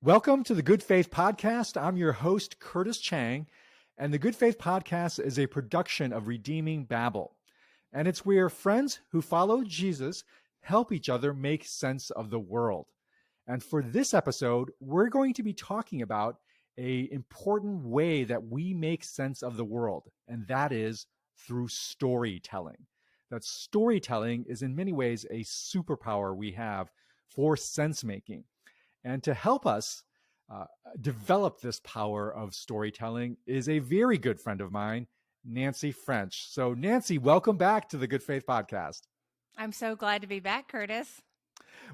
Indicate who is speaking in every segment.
Speaker 1: Welcome to the Good Faith Podcast. I'm your host, Curtis Chang, and the Good Faith Podcast is a production of Redeeming Babel. And it's where friends who follow Jesus help each other make sense of the world. And for this episode, we're going to be talking about an important way that we make sense of the world, and that is through storytelling. That storytelling is in many ways a superpower we have for sense making. And to help us develop this power of storytelling is a very good friend of mine, Nancy French. So Nancy, welcome back to the Good Faith Podcast.
Speaker 2: I'm so glad to be back, Curtis.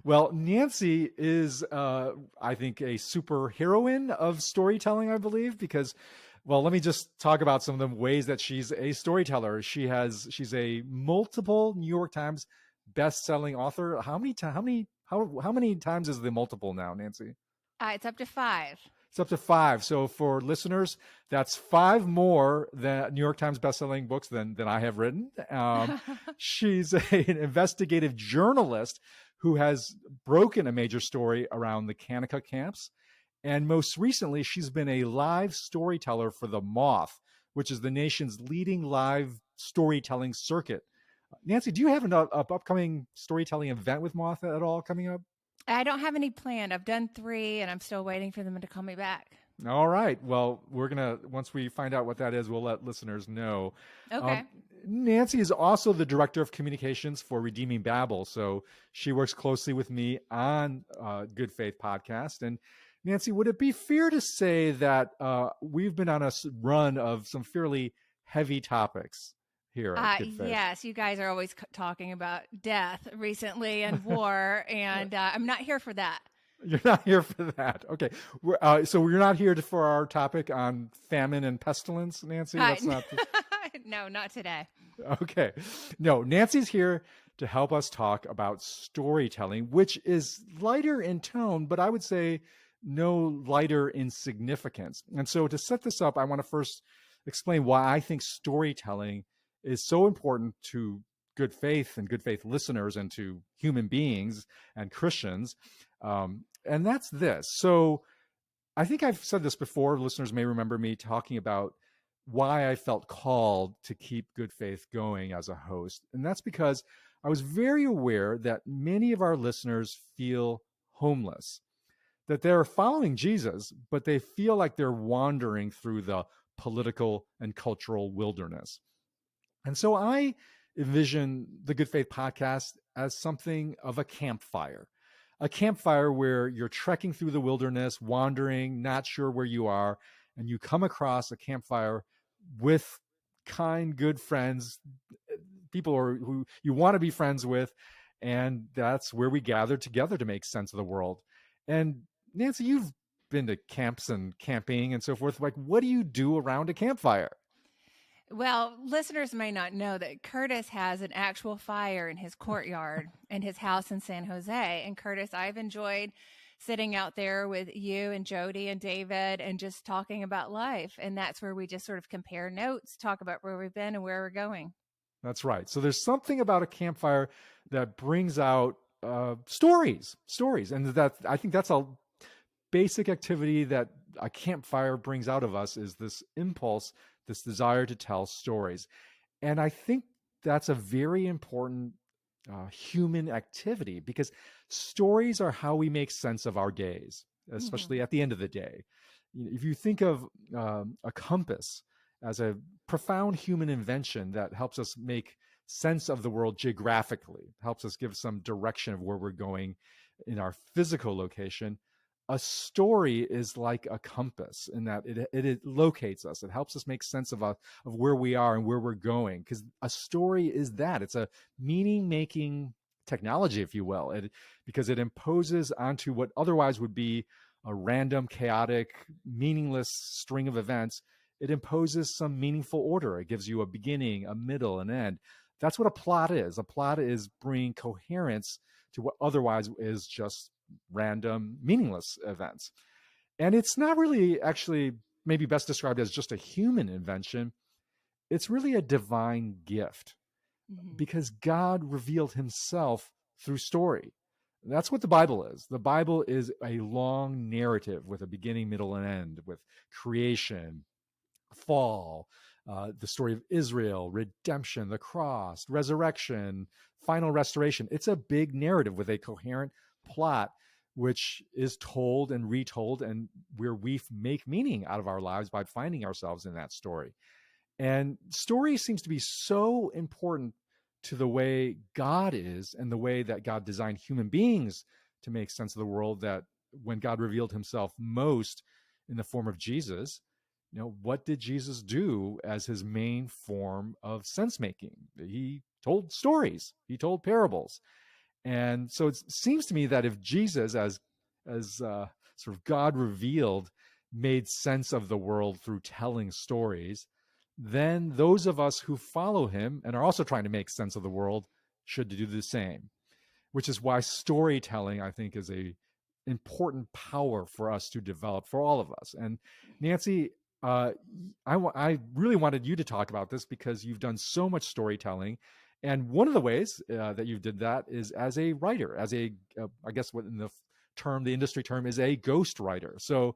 Speaker 1: Well, Nancy is, I think, a superheroine of storytelling, I believe, because, well, let me just talk about some of the ways that she's a storyteller. She's a multiple New York Times best-selling author. How many times is the multiple now, Nancy?
Speaker 2: It's up to 5.
Speaker 1: It's up to 5. So for listeners, that's 5 more than New York Times bestselling books than I have written. She's an investigative journalist who has broken a major story around the Kanaka camps. And most recently, she's been a live storyteller for The Moth, which is the nation's leading live storytelling circuit. Nancy, do you have an upcoming storytelling event with Moth at all coming up?
Speaker 2: I don't have any planned. I've done 3, and I'm still waiting for them to call me back.
Speaker 1: All right. Well, once we find out what that is, we'll let listeners know.
Speaker 2: Okay.
Speaker 1: Nancy is also the director of communications for Redeeming Babel. So she works closely with me on Good Faith Podcast. And Nancy, would it be fair to say that we've been on a run of some fairly heavy topics here at Good Faith?
Speaker 2: Yes, you guys are always talking about death recently and war, and I'm not here for that.
Speaker 1: You're not here for that. Okay. So we're not here for our topic on famine and pestilence, Nancy? That's not
Speaker 2: No, not today.
Speaker 1: Okay. No, Nancy's here to help us talk about storytelling, which is lighter in tone, but I would say no lighter in significance. And so to set this up, I want to first explain why I think storytelling is so important to good faith and good faith listeners and to human beings and Christians. And that's this. So I think I've said this before. Listeners may remember me talking about why I felt called to keep Good Faith going as a host. And that's because I was very aware that many of our listeners feel homeless, that they're following Jesus, but they feel like they're wandering through the political and cultural wilderness. And so I envision the Good Faith Podcast as something of a campfire where you're trekking through the wilderness, wandering, not sure where you are, and you come across a campfire with kind, good friends, people who you want to be friends with, and that's where we gather together to make sense of the world. And Nancy, you've been to camps and camping and so forth. Like, what do you do around a campfire?
Speaker 2: Well, listeners may not know that Curtis has an actual fire in his courtyard in his house in San Jose. And Curtis, I've enjoyed sitting out there with you and Jody and David and just talking about life. And that's where we just sort of compare notes, talk about where we've been and where we're going.
Speaker 1: That's right. So there's something about a campfire that brings out stories. And that I think that's a basic activity that a campfire brings out of us, is this impulse, this desire to tell stories. And I think that's a very important human activity, because stories are how we make sense of our days, especially at the end of the day. If you think of a compass as a profound human invention that helps us make sense of the world geographically, helps us give some direction of where we're going in our physical location, a story is like a compass in that it locates us. It helps us make sense of where we are and where we're going, because a story is that. It's a meaning-making technology, if you will, because it imposes onto what otherwise would be a random, chaotic, meaningless string of events. It imposes some meaningful order. It gives you a beginning, a middle, an end. That's what a plot is. A plot is bringing coherence to what otherwise is just random, meaningless events. And it's not really actually maybe best described as just a human invention. It's really a divine gift, because God revealed himself through story. That's what the Bible is. The Bible is a long narrative with a beginning, middle, and end, with creation, fall, the story of Israel, redemption, the cross, resurrection, final restoration. It's a big narrative with a coherent plot, which is told and retold, and where we make meaning out of our lives by finding ourselves in that story. And story seems to be so important to the way God is and the way that God designed human beings to make sense of the world, that when God revealed himself most in the form of Jesus, what did Jesus do as his main form of sense making? He told stories, he told parables. And so it seems to me that if Jesus, as sort of God revealed, made sense of the world through telling stories, then those of us who follow him and are also trying to make sense of the world should do the same. Which is why storytelling, I think, is a important power for us to develop, for all of us. And Nancy, I really wanted you to talk about this because you've done so much storytelling, and one of the ways that you did that is as a writer, as a I guess what in the industry term is a ghost writer. So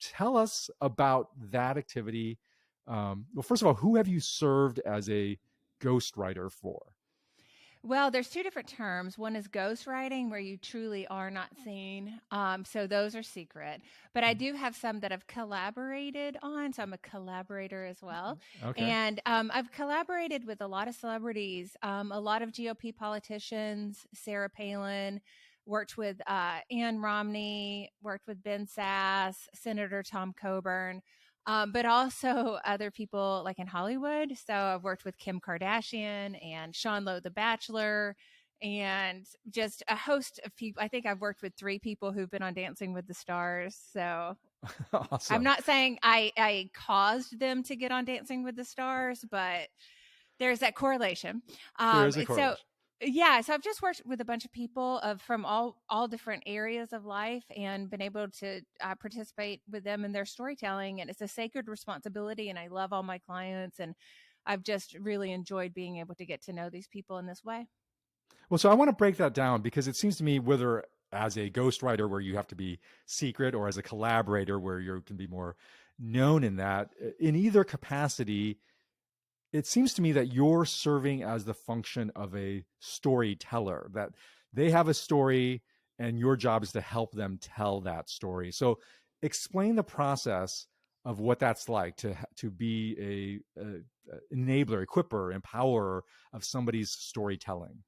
Speaker 1: tell us about that activity. Well, first of all, who have you served as a ghost writer for?
Speaker 2: Well, there's two different terms. One is ghostwriting, where you truly are not seen. So those are secret. But I do have some that I've collaborated on. So I'm a collaborator as well.
Speaker 1: Okay.
Speaker 2: And I've collaborated with a lot of celebrities, a lot of GOP politicians, Sarah Palin, worked with Ann Romney, worked with Ben Sass, Senator Tom Coburn. But also other people like in Hollywood. So I've worked with Kim Kardashian and Sean Lowe, The Bachelor, and just a host of people. I think I've worked with 3 people who've been on Dancing with the Stars. So I'm
Speaker 1: Awesome.
Speaker 2: not saying I caused them to get on Dancing with the Stars, but there's that correlation.
Speaker 1: There is a
Speaker 2: So
Speaker 1: correlation.
Speaker 2: yeah, so I've just worked with a bunch of people from all different areas of life and been able to participate with them in their storytelling. And it's a sacred responsibility. And I love all my clients, and I've just really enjoyed being able to get to know these people in this way.
Speaker 1: Well, so I want to break that down because it seems to me whether as a ghostwriter where you have to be secret or as a collaborator where you can be more known in that, in either capacity, it seems to me that you're serving as the function of a storyteller, that they have a story and your job is to help them tell that story. So explain the process of what that's like to be a enabler, equiper, empower of somebody's storytelling.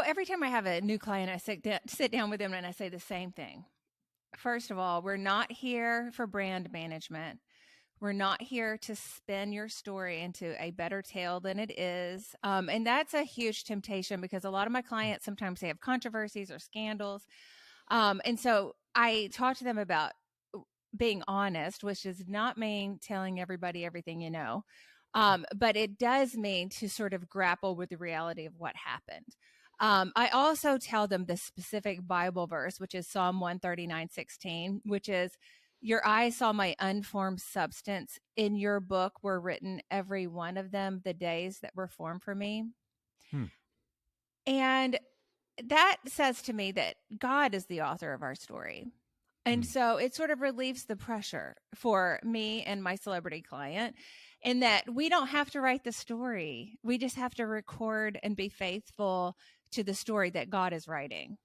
Speaker 2: Every time I have a new client, I sit down with them and I say the same thing. First of all, we're not here for brand management. We're not here to spin your story into a better tale than it is. And that's a huge temptation because a lot of my clients sometimes they have controversies or scandals. And so I talk to them about being honest, which does not mean telling everybody everything you know. But it does mean to sort of grapple with the reality of what happened. I also tell them the specific Bible verse, which is Psalm 139:16, which is, your eyes saw my unformed substance. In your book were written, every one of them, the days that were formed for me.
Speaker 1: Hmm.
Speaker 2: And that says to me that God is the author of our story. And
Speaker 1: Hmm.
Speaker 2: so it sort of relieves the pressure for me and my celebrity client in that we don't have to write the story. We just have to record and be faithful to the story that God is writing.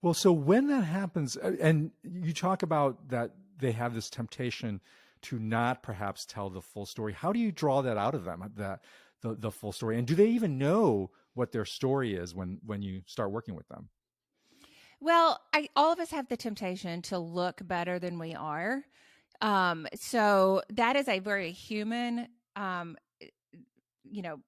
Speaker 1: Well, so when that happens, and you talk about that they have this temptation to not perhaps tell the full story, how do you draw that out of them, that the full story? And do they even know what their story is when you start working with them?
Speaker 2: Well, all of us have the temptation to look better than we are. So that is a very human, you know,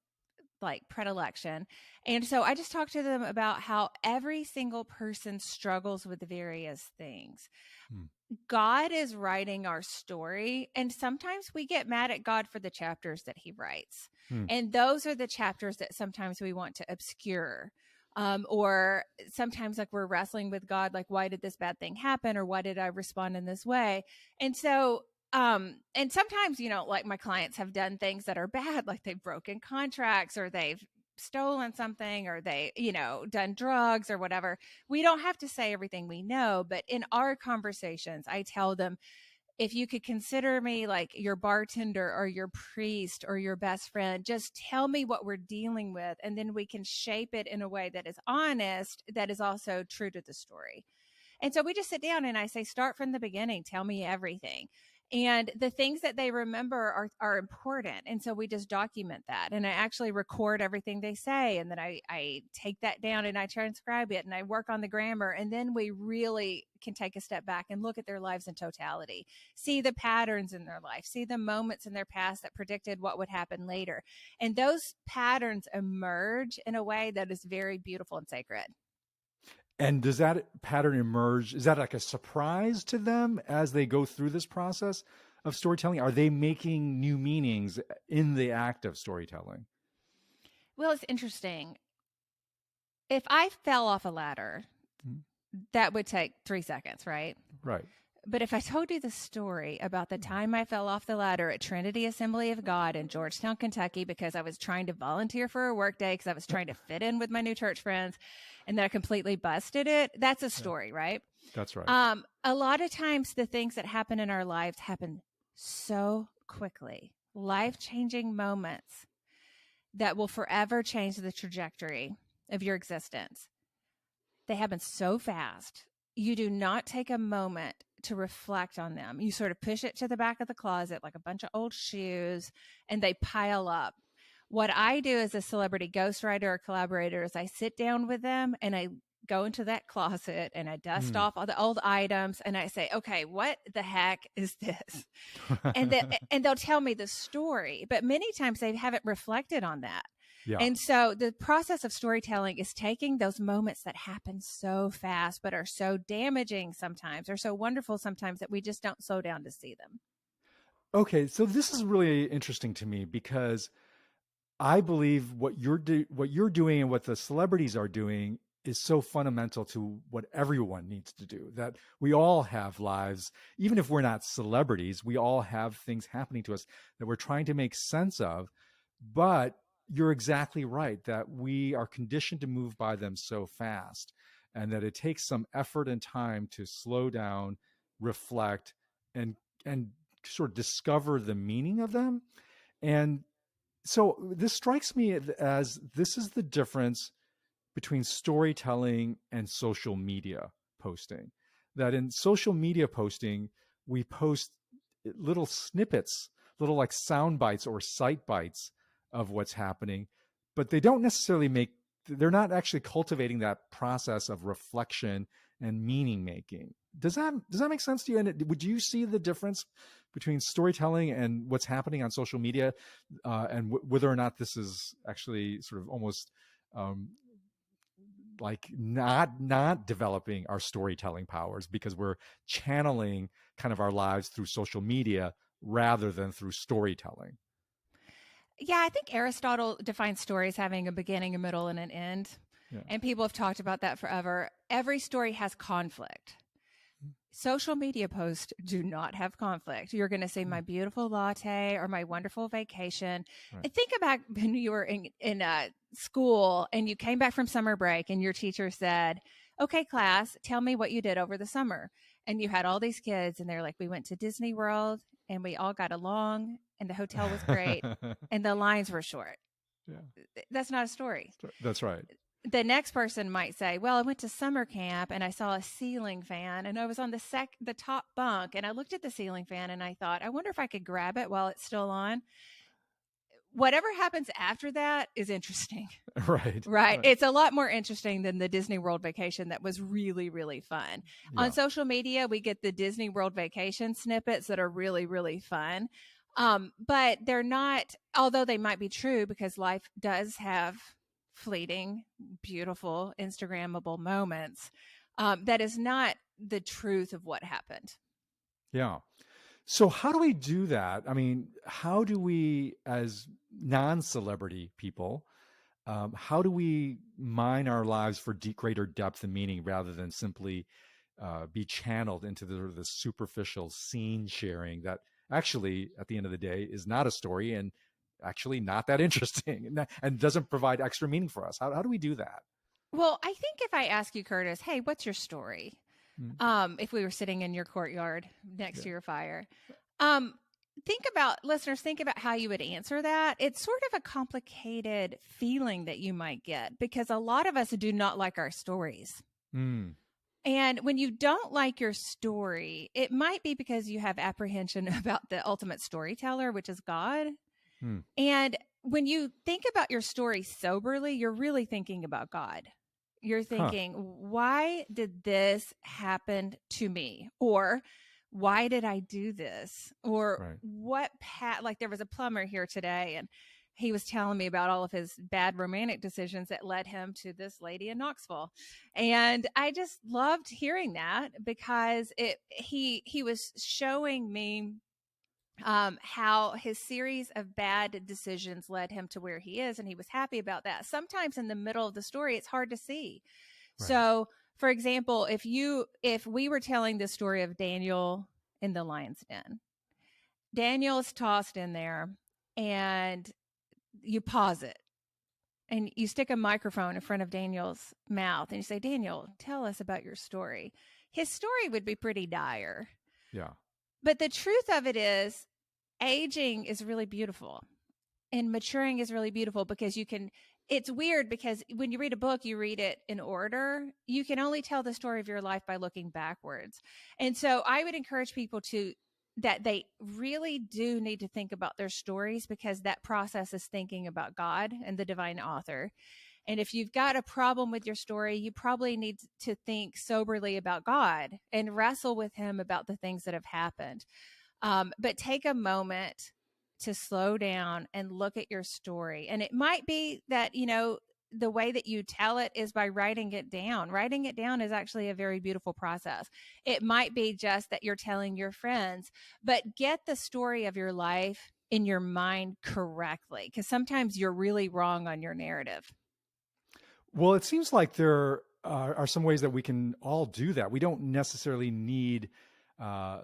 Speaker 2: like predilection. And so I just talked to them about how every single person struggles with various things.
Speaker 1: Hmm.
Speaker 2: God is writing our story, and sometimes we get mad at God for the chapters that he writes.
Speaker 1: Hmm.
Speaker 2: And those are the chapters that sometimes we want to obscure. Or sometimes like we're wrestling with God, like, why did this bad thing happen? Or why did I respond in this way? And so, and sometimes, like my clients have done things that are bad, like they've broken contracts or they've stolen something or they, done drugs or whatever. We don't have to say everything we know, but in our conversations, I tell them, if you could consider me like your bartender or your priest or your best friend, just tell me what we're dealing with. And then we can shape it in a way that is honest, that is also true to the story. And so we just sit down and I say, start from the beginning, tell me everything. And the things that they remember are important. And so we just document that. And I actually record everything they say. And then I take that down and I transcribe it and I work on the grammar. And then we really can take a step back and look at their lives in totality, see the patterns in their life, see the moments in their past that predicted what would happen later. And those patterns emerge in a way that is very beautiful and sacred.
Speaker 1: And does that pattern emerge? Is that like a surprise to them as they go through this process of storytelling? Are they making new meanings in the act of storytelling?
Speaker 2: Well, it's interesting. If I fell off a ladder, that would take 3 seconds, right?
Speaker 1: Right.
Speaker 2: But if I told you the story about the time I fell off the ladder at Trinity Assembly of God in Georgetown, Kentucky, because I was trying to volunteer for a work day, because I was trying to fit in with my new church friends, and then I completely busted it, that's a story, right?
Speaker 1: That's right.
Speaker 2: A lot of times the things that happen in our lives happen so quickly, life-changing moments that will forever change the trajectory of your existence. They happen so fast. You do not take a moment to reflect on them. You sort of push it to the back of the closet like a bunch of old shoes, and they pile up. What I do as a celebrity ghostwriter or collaborator is I sit down with them and I go into that closet and I dust off all the old items and I say, okay, what the heck is this? And they'll tell me the story, but many times they haven't reflected on that.
Speaker 1: Yeah.
Speaker 2: And so the process of storytelling is taking those moments that happen so fast, but are so damaging sometimes, or so wonderful sometimes, that we just don't slow down to see them.
Speaker 1: Okay, so this is really interesting to me because I believe what you're doing and what the celebrities are doing is so fundamental to what everyone needs to do. That we all have lives, even if we're not celebrities, we all have things happening to us that we're trying to make sense of. But you're exactly right that we are conditioned to move by them so fast, and that it takes some effort and time to slow down, reflect, and sort of discover the meaning of them. And so this strikes me as this is the difference between storytelling and social media posting. That in social media posting, we post little snippets, little like sound bites or sight bites of what's happening, but they don't necessarily they're not actually cultivating that process of reflection and meaning making. Does that make sense to you? And would you see the difference between storytelling and what's happening on social media, and whether or not this is actually sort of almost um, like not developing our storytelling powers because we're channeling kind of our lives through social media rather than through storytelling?
Speaker 2: Yeah, I think Aristotle defines stories having a beginning, a middle, and an end.
Speaker 1: Yeah.
Speaker 2: And people have talked about that forever. Every story has conflict. Social media posts do not have conflict. You're going to see my beautiful latte or my wonderful vacation.
Speaker 1: Right.
Speaker 2: And think about when you were in school and you came back from summer break and your teacher said, okay, class, tell me what you did over the summer. And you had all these kids and they're like, we went to Disney World and we all got along and the hotel was great and the lines were short.
Speaker 1: Yeah.
Speaker 2: That's not a story.
Speaker 1: That's right.
Speaker 2: The next person might say, well, I went to summer camp and I saw a ceiling fan and I was on the top bunk and I looked at the ceiling fan and I thought, I wonder if I could grab it while it's still on. Whatever happens after that is interesting. Right. It's a lot more interesting than the Disney World vacation that was really, really fun. Yeah. On social media, we get the Disney World vacation snippets that are really, really fun. But they're not, although they might be true because life does have fleeting, beautiful, Instagrammable moments. That is not the truth of what happened.
Speaker 1: Yeah. So how do we do that? I mean, how do we, as non-celebrity people, how do we mine our lives for greater depth and meaning rather than simply be channeled into the superficial scene sharing that actually, at the end of the day, is not a story and actually not that interesting and doesn't provide extra meaning for us? How do we do that?
Speaker 2: Well, I think if I ask you, Curtis, hey, what's your story?
Speaker 1: Mm,
Speaker 2: If we were sitting in your courtyard next
Speaker 1: yeah.
Speaker 2: to your fire, um, think about listeners, think about how you would answer that. It's sort of a complicated feeling that you might get because a lot of us do not like our stories.
Speaker 1: Mm,
Speaker 2: And when you don't like your story, it might be because you have apprehension about the ultimate storyteller, which is God.
Speaker 1: mm.
Speaker 2: And when you think about your story soberly, you're really thinking about God. You're
Speaker 1: Huh.
Speaker 2: thinking, why did this happen to me? Or why did I do this? Or
Speaker 1: Right.
Speaker 2: what like there was a plumber here today and he was telling me about all of his bad romantic decisions that led him to this lady in Knoxville. And I just loved hearing that because he was showing me how his series of bad decisions led him to where he is, and he was happy about that. Sometimes in the middle of the story, it's hard to see.
Speaker 1: Right.
Speaker 2: So, for example, if we were telling the story of Daniel in the lion's den, Daniel's tossed in there, and you pause it. And you stick a microphone in front of Daniel's mouth and you say, Daniel, tell us about your story. His story would be pretty dire.
Speaker 1: Yeah.
Speaker 2: But the truth of it is, aging is really beautiful and maturing is really beautiful because it's weird because when you read a book, you read it in order. You can only tell the story of your life by looking backwards. And so I would encourage people that they really do need to think about their stories because that process is thinking about God and the divine author. And if you've got a problem with your story, you probably need to think soberly about God and wrestle with him about the things that have happened. But take a moment to slow down and look at your story. And it might be that, the way that you tell it is by writing it down. Writing it down is actually a very beautiful process. It might be just that you're telling your friends, but get the story of your life in your mind correctly, because sometimes you're really wrong on your narrative.
Speaker 1: Well, it seems like there are some ways that we can all do that. We don't necessarily need, a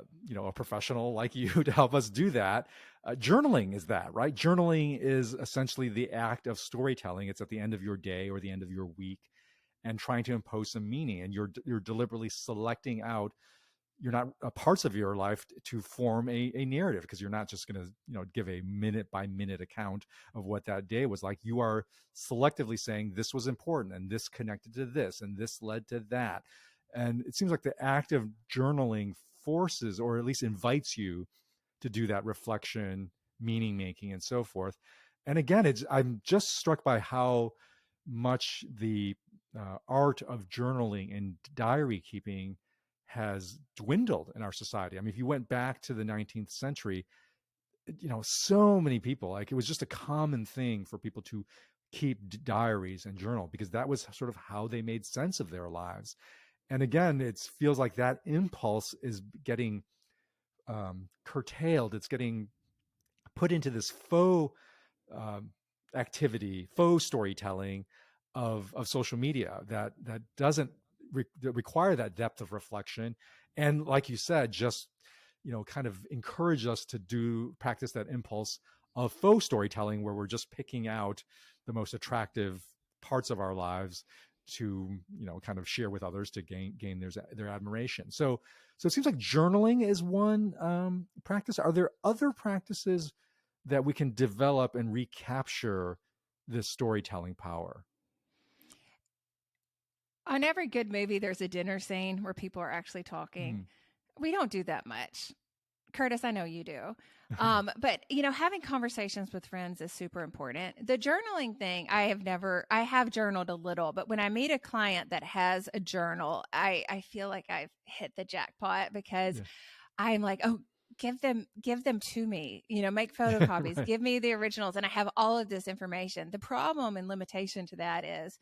Speaker 1: professional like you to help us do that. Journaling is that, right? Journaling is essentially the act of storytelling. It's at the end of your day or the end of your week, and trying to impose some meaning. And you're deliberately selecting out you're not parts of your life to form a narrative, because you're not just going to give a minute by minute account of what that day was like. You are selectively saying this was important and this connected to this and this led to that. And it seems like the act of journaling forces, or at least invites you to do that reflection, meaning making, and so forth. And again, I'm just struck by how much the art of journaling and diary keeping has dwindled in our society. I mean, if you went back to the 19th century, so many people, like, it was just a common thing for people to keep diaries and journal, because that was sort of how they made sense of their lives. And again, it feels like that impulse is getting curtailed. It's getting put into this faux um, activity, faux storytelling of social media that doesn't that require that depth of reflection, and, like you said, just kind of encourage us to practice that impulse of faux storytelling, where we're just picking out the most attractive parts of our lives to kind of share with others to gain their admiration. So it seems like journaling is one practice. Are there other practices that we can develop and recapture this storytelling power?
Speaker 2: On every good movie, there's a dinner scene where people are actually talking.
Speaker 1: Mm.
Speaker 2: We don't do that much. Curtis, I know you do. But having conversations with friends is super important. The journaling thing, I have journaled a little, but when I meet a client that has a journal, I feel like I've hit the jackpot because
Speaker 1: Yeah.
Speaker 2: I'm like, oh, give them to me, make photocopies,
Speaker 1: Right.
Speaker 2: give me the originals. And I have all of this information. The problem and limitation to that is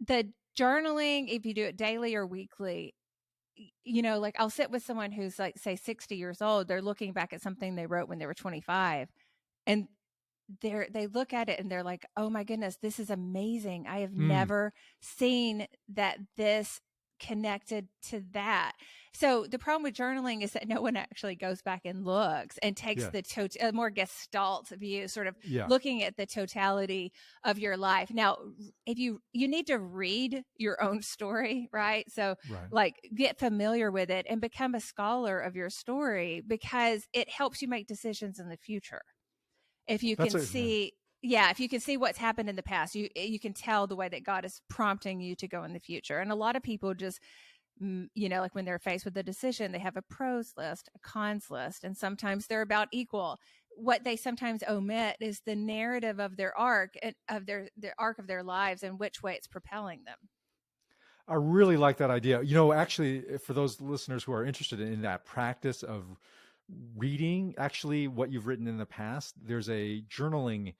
Speaker 2: the journaling, if you do it daily or weekly, like I'll sit with someone who's like, say, 60 years old. They're looking back at something they wrote when they were 25, and they look at it and they're like, oh my goodness, this is amazing. I have
Speaker 1: Mm.
Speaker 2: never seen that this connected to that. So the problem with journaling is that no one actually goes back and looks and takes
Speaker 1: Yeah.
Speaker 2: the a more gestalt view, sort of
Speaker 1: Yeah.
Speaker 2: looking at the totality of your life. Now, if you need to read your own story, right? So
Speaker 1: Right.
Speaker 2: like get familiar with it and become a scholar of your story, because it helps you make decisions in the future. If you
Speaker 1: That's
Speaker 2: can
Speaker 1: a yeah.
Speaker 2: see, yeah, if you can see what's happened in the past, you can tell the way that God is prompting you to go in the future. And a lot of people just, like when they're faced with a decision, they have a pros list, a cons list, and sometimes they're about equal. What they sometimes omit is the narrative of their arc, of their arc of their lives, and which way it's propelling them.
Speaker 1: I really like that idea. Actually, for those listeners who are interested in that practice of reading, actually, what you've written in the past, there's a journaling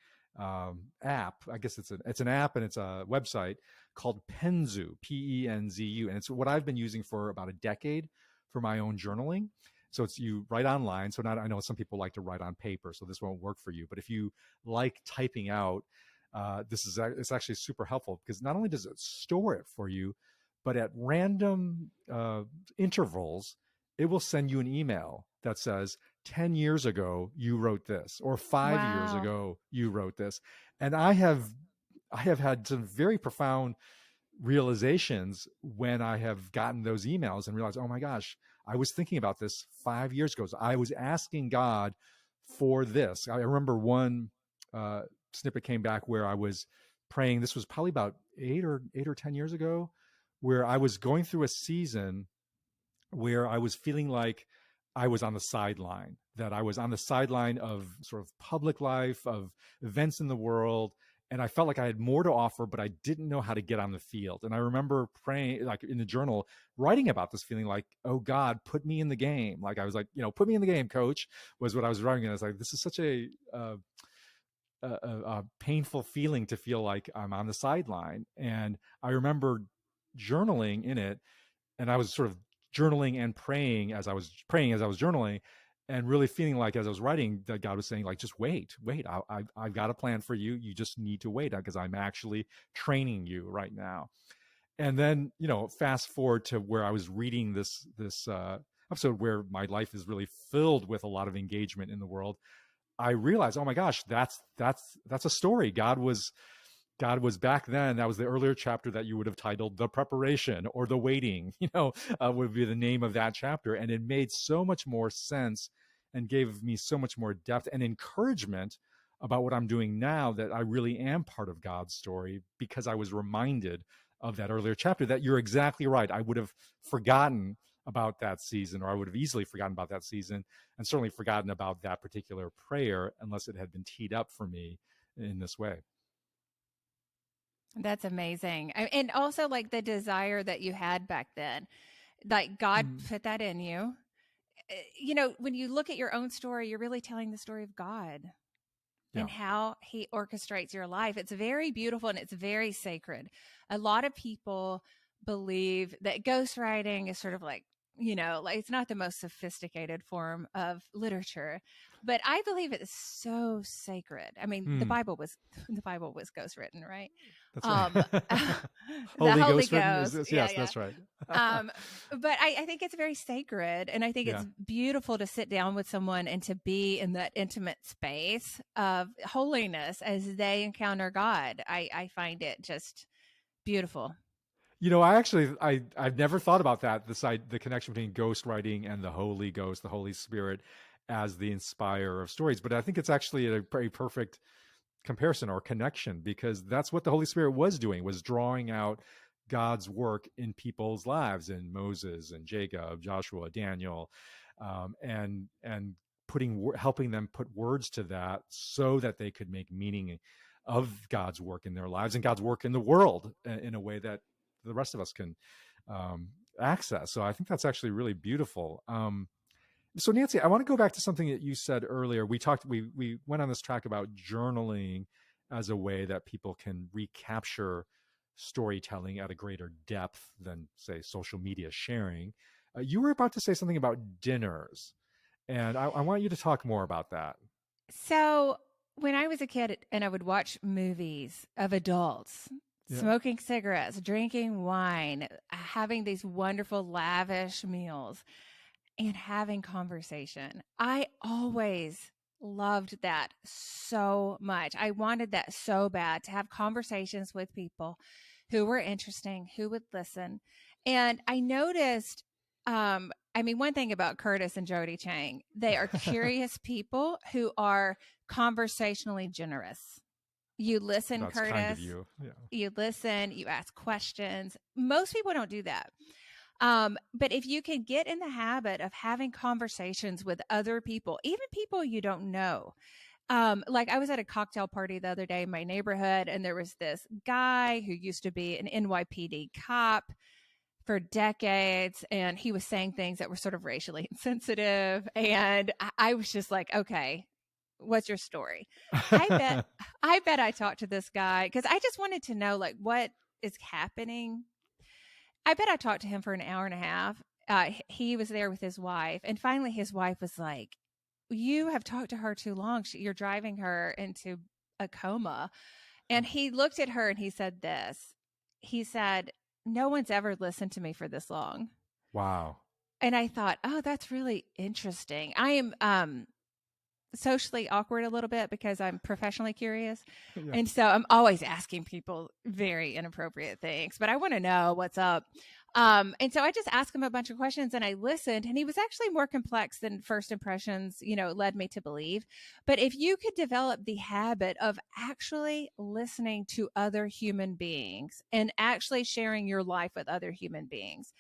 Speaker 1: app. I guess it's an app and it's a website called Penzu, Penzu, and it's what I've been using for about a decade for my own journaling. So it's you write online. So not I know some people like to write on paper, so this won't work for you. But if you like typing out, it's actually super helpful because not only does it store it for you, but at random intervals, it will send you an email that says, 10 years ago, you wrote this, or 5 years
Speaker 2: Wow.
Speaker 1: ago, you wrote this. And I have had some very profound realizations when I have gotten those emails and realized, oh my gosh, I was thinking about this 5 years ago. So I was asking God for this. I remember one snippet came back where I was praying. This was probably about 8 or 10 years ago, where I was going through a season where I was feeling like I was on the sideline, that I was on the sideline of sort of public life, of events in the world. And I felt like I had more to offer, but I didn't know how to get on the field. And I remember praying, like in the journal, writing about this feeling like, oh God, put me in the game. Like I was like, put me in the game, coach, was what I was writing. And I was like, this is such a painful feeling to feel like I'm on the sideline. And I remember journaling in it, and I was sort of journaling and praying as I was journaling, and really feeling like as I was writing that God was saying, like, just wait, I've got a plan for you. You just need to wait because I'm actually training you right now. And then, fast forward to where I was reading this episode where my life is really filled with a lot of engagement in the world. I realized, oh my gosh, that's a story. God was back then. That was the earlier chapter that you would have titled "The Preparation" or "The Waiting." Would be the name of that chapter, and it made so much more sense and gave me so much more depth and encouragement about what I'm doing now, that I really am part of God's story, because I was reminded of that earlier chapter. That you're exactly right. I would have forgotten about that season, or I would have easily forgotten about that season, and certainly forgotten about that particular prayer unless it had been teed up for me in this way.
Speaker 2: That's amazing. And also like the desire that you had back then, like God
Speaker 1: Mm,
Speaker 2: put that in you. When you look at your own story, you're really telling the story of God
Speaker 1: yeah.
Speaker 2: and how he orchestrates your life. It's very beautiful and it's very sacred. A lot of people believe that ghostwriting is sort of like, like it's not the most sophisticated form of literature, but I believe it is so sacred. I mean, the
Speaker 1: Mm,
Speaker 2: Bible was the Bible was ghostwritten, right?
Speaker 1: that's right.
Speaker 2: Um the
Speaker 1: Holy
Speaker 2: Holy
Speaker 1: Ghost written is
Speaker 2: Ghost.
Speaker 1: this?
Speaker 2: Yeah,
Speaker 1: Yes,
Speaker 2: yeah.
Speaker 1: that's right.
Speaker 2: Um, but I think it's very sacred. And I think
Speaker 1: Yeah.
Speaker 2: it's beautiful to sit down with someone and to be in that intimate space of holiness as they encounter God. I find it just beautiful.
Speaker 1: I've never thought about that, the connection between ghost writing and the Holy Ghost, the Holy Spirit, as the inspirer of stories. But I think it's actually a very perfect comparison or connection, because that's what the Holy Spirit was doing, was drawing out God's work in people's lives, in Moses and Jacob, Joshua, Daniel, and helping them put words to that so that they could make meaning of God's work in their lives and God's work in the world in a way that the rest of us can access. So I think that's actually really beautiful. So Nancy, I want to go back to something that you said earlier. We went on this track about journaling as a way that people can recapture storytelling at a greater depth than, say, social media sharing. You were about to say something about dinners, and I want you to talk more about that.
Speaker 2: So when I was a kid and I would watch movies of adults
Speaker 1: Yeah.
Speaker 2: smoking cigarettes, drinking wine, having these wonderful, lavish meals, and having conversation. I always loved that so much. I wanted that so bad to have conversations with people who were interesting, who would listen. And I noticed, I mean, one thing about Curtis and Jody Chang, they are curious people who are conversationally generous. You listen,
Speaker 1: That's kind of
Speaker 2: Curtis.
Speaker 1: you. Yeah.
Speaker 2: You listen, you ask questions. Most people don't do that. But if you can get in the habit of having conversations with other people, even people you don't know, like I was at a cocktail party the other day in my neighborhood, and there was this guy who used to be an NYPD cop for decades, and he was saying things that were sort of racially insensitive. And I was just like, okay, what's your story? I bet, I bet I talked to this guy because I just wanted to know like what is happening. I bet I talked to him for an hour and a half. He was there with his wife, and finally, his wife was like, "You have talked to her too long. You're driving her into a coma." And he looked at her and he said this. He said, "No one's ever listened to me for this long."
Speaker 1: Wow.
Speaker 2: And I thought, "Oh, that's really interesting." I am socially awkward a little bit because I'm professionally curious.
Speaker 1: Yeah.
Speaker 2: And so I'm always asking people very inappropriate things, but I want to know what's up. And so I just asked him a bunch of questions and I listened, and he was actually more complex than first impressions, led me to believe. But if you could develop the habit of actually listening to other human beings and actually sharing your life with other human beings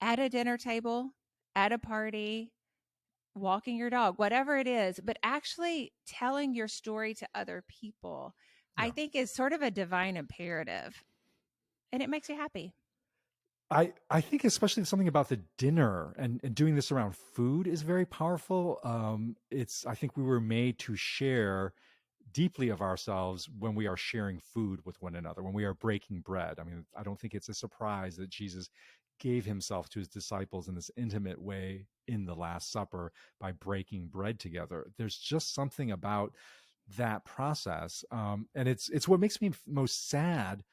Speaker 2: at a dinner table, at a party, walking your dog, whatever it is, but actually telling your story to other people, I
Speaker 1: Yeah.
Speaker 2: think is sort of a divine imperative, and it makes you happy.
Speaker 1: I think especially something about the dinner and doing this around food is very powerful. It's I think we were made to share deeply of ourselves when we are sharing food with one another, when we are breaking bread. I mean, I don't think it's a surprise that Jesus gave himself to his disciples in this intimate way in the Last Supper by breaking bread together. There's just something about that process, and it's what makes me most sad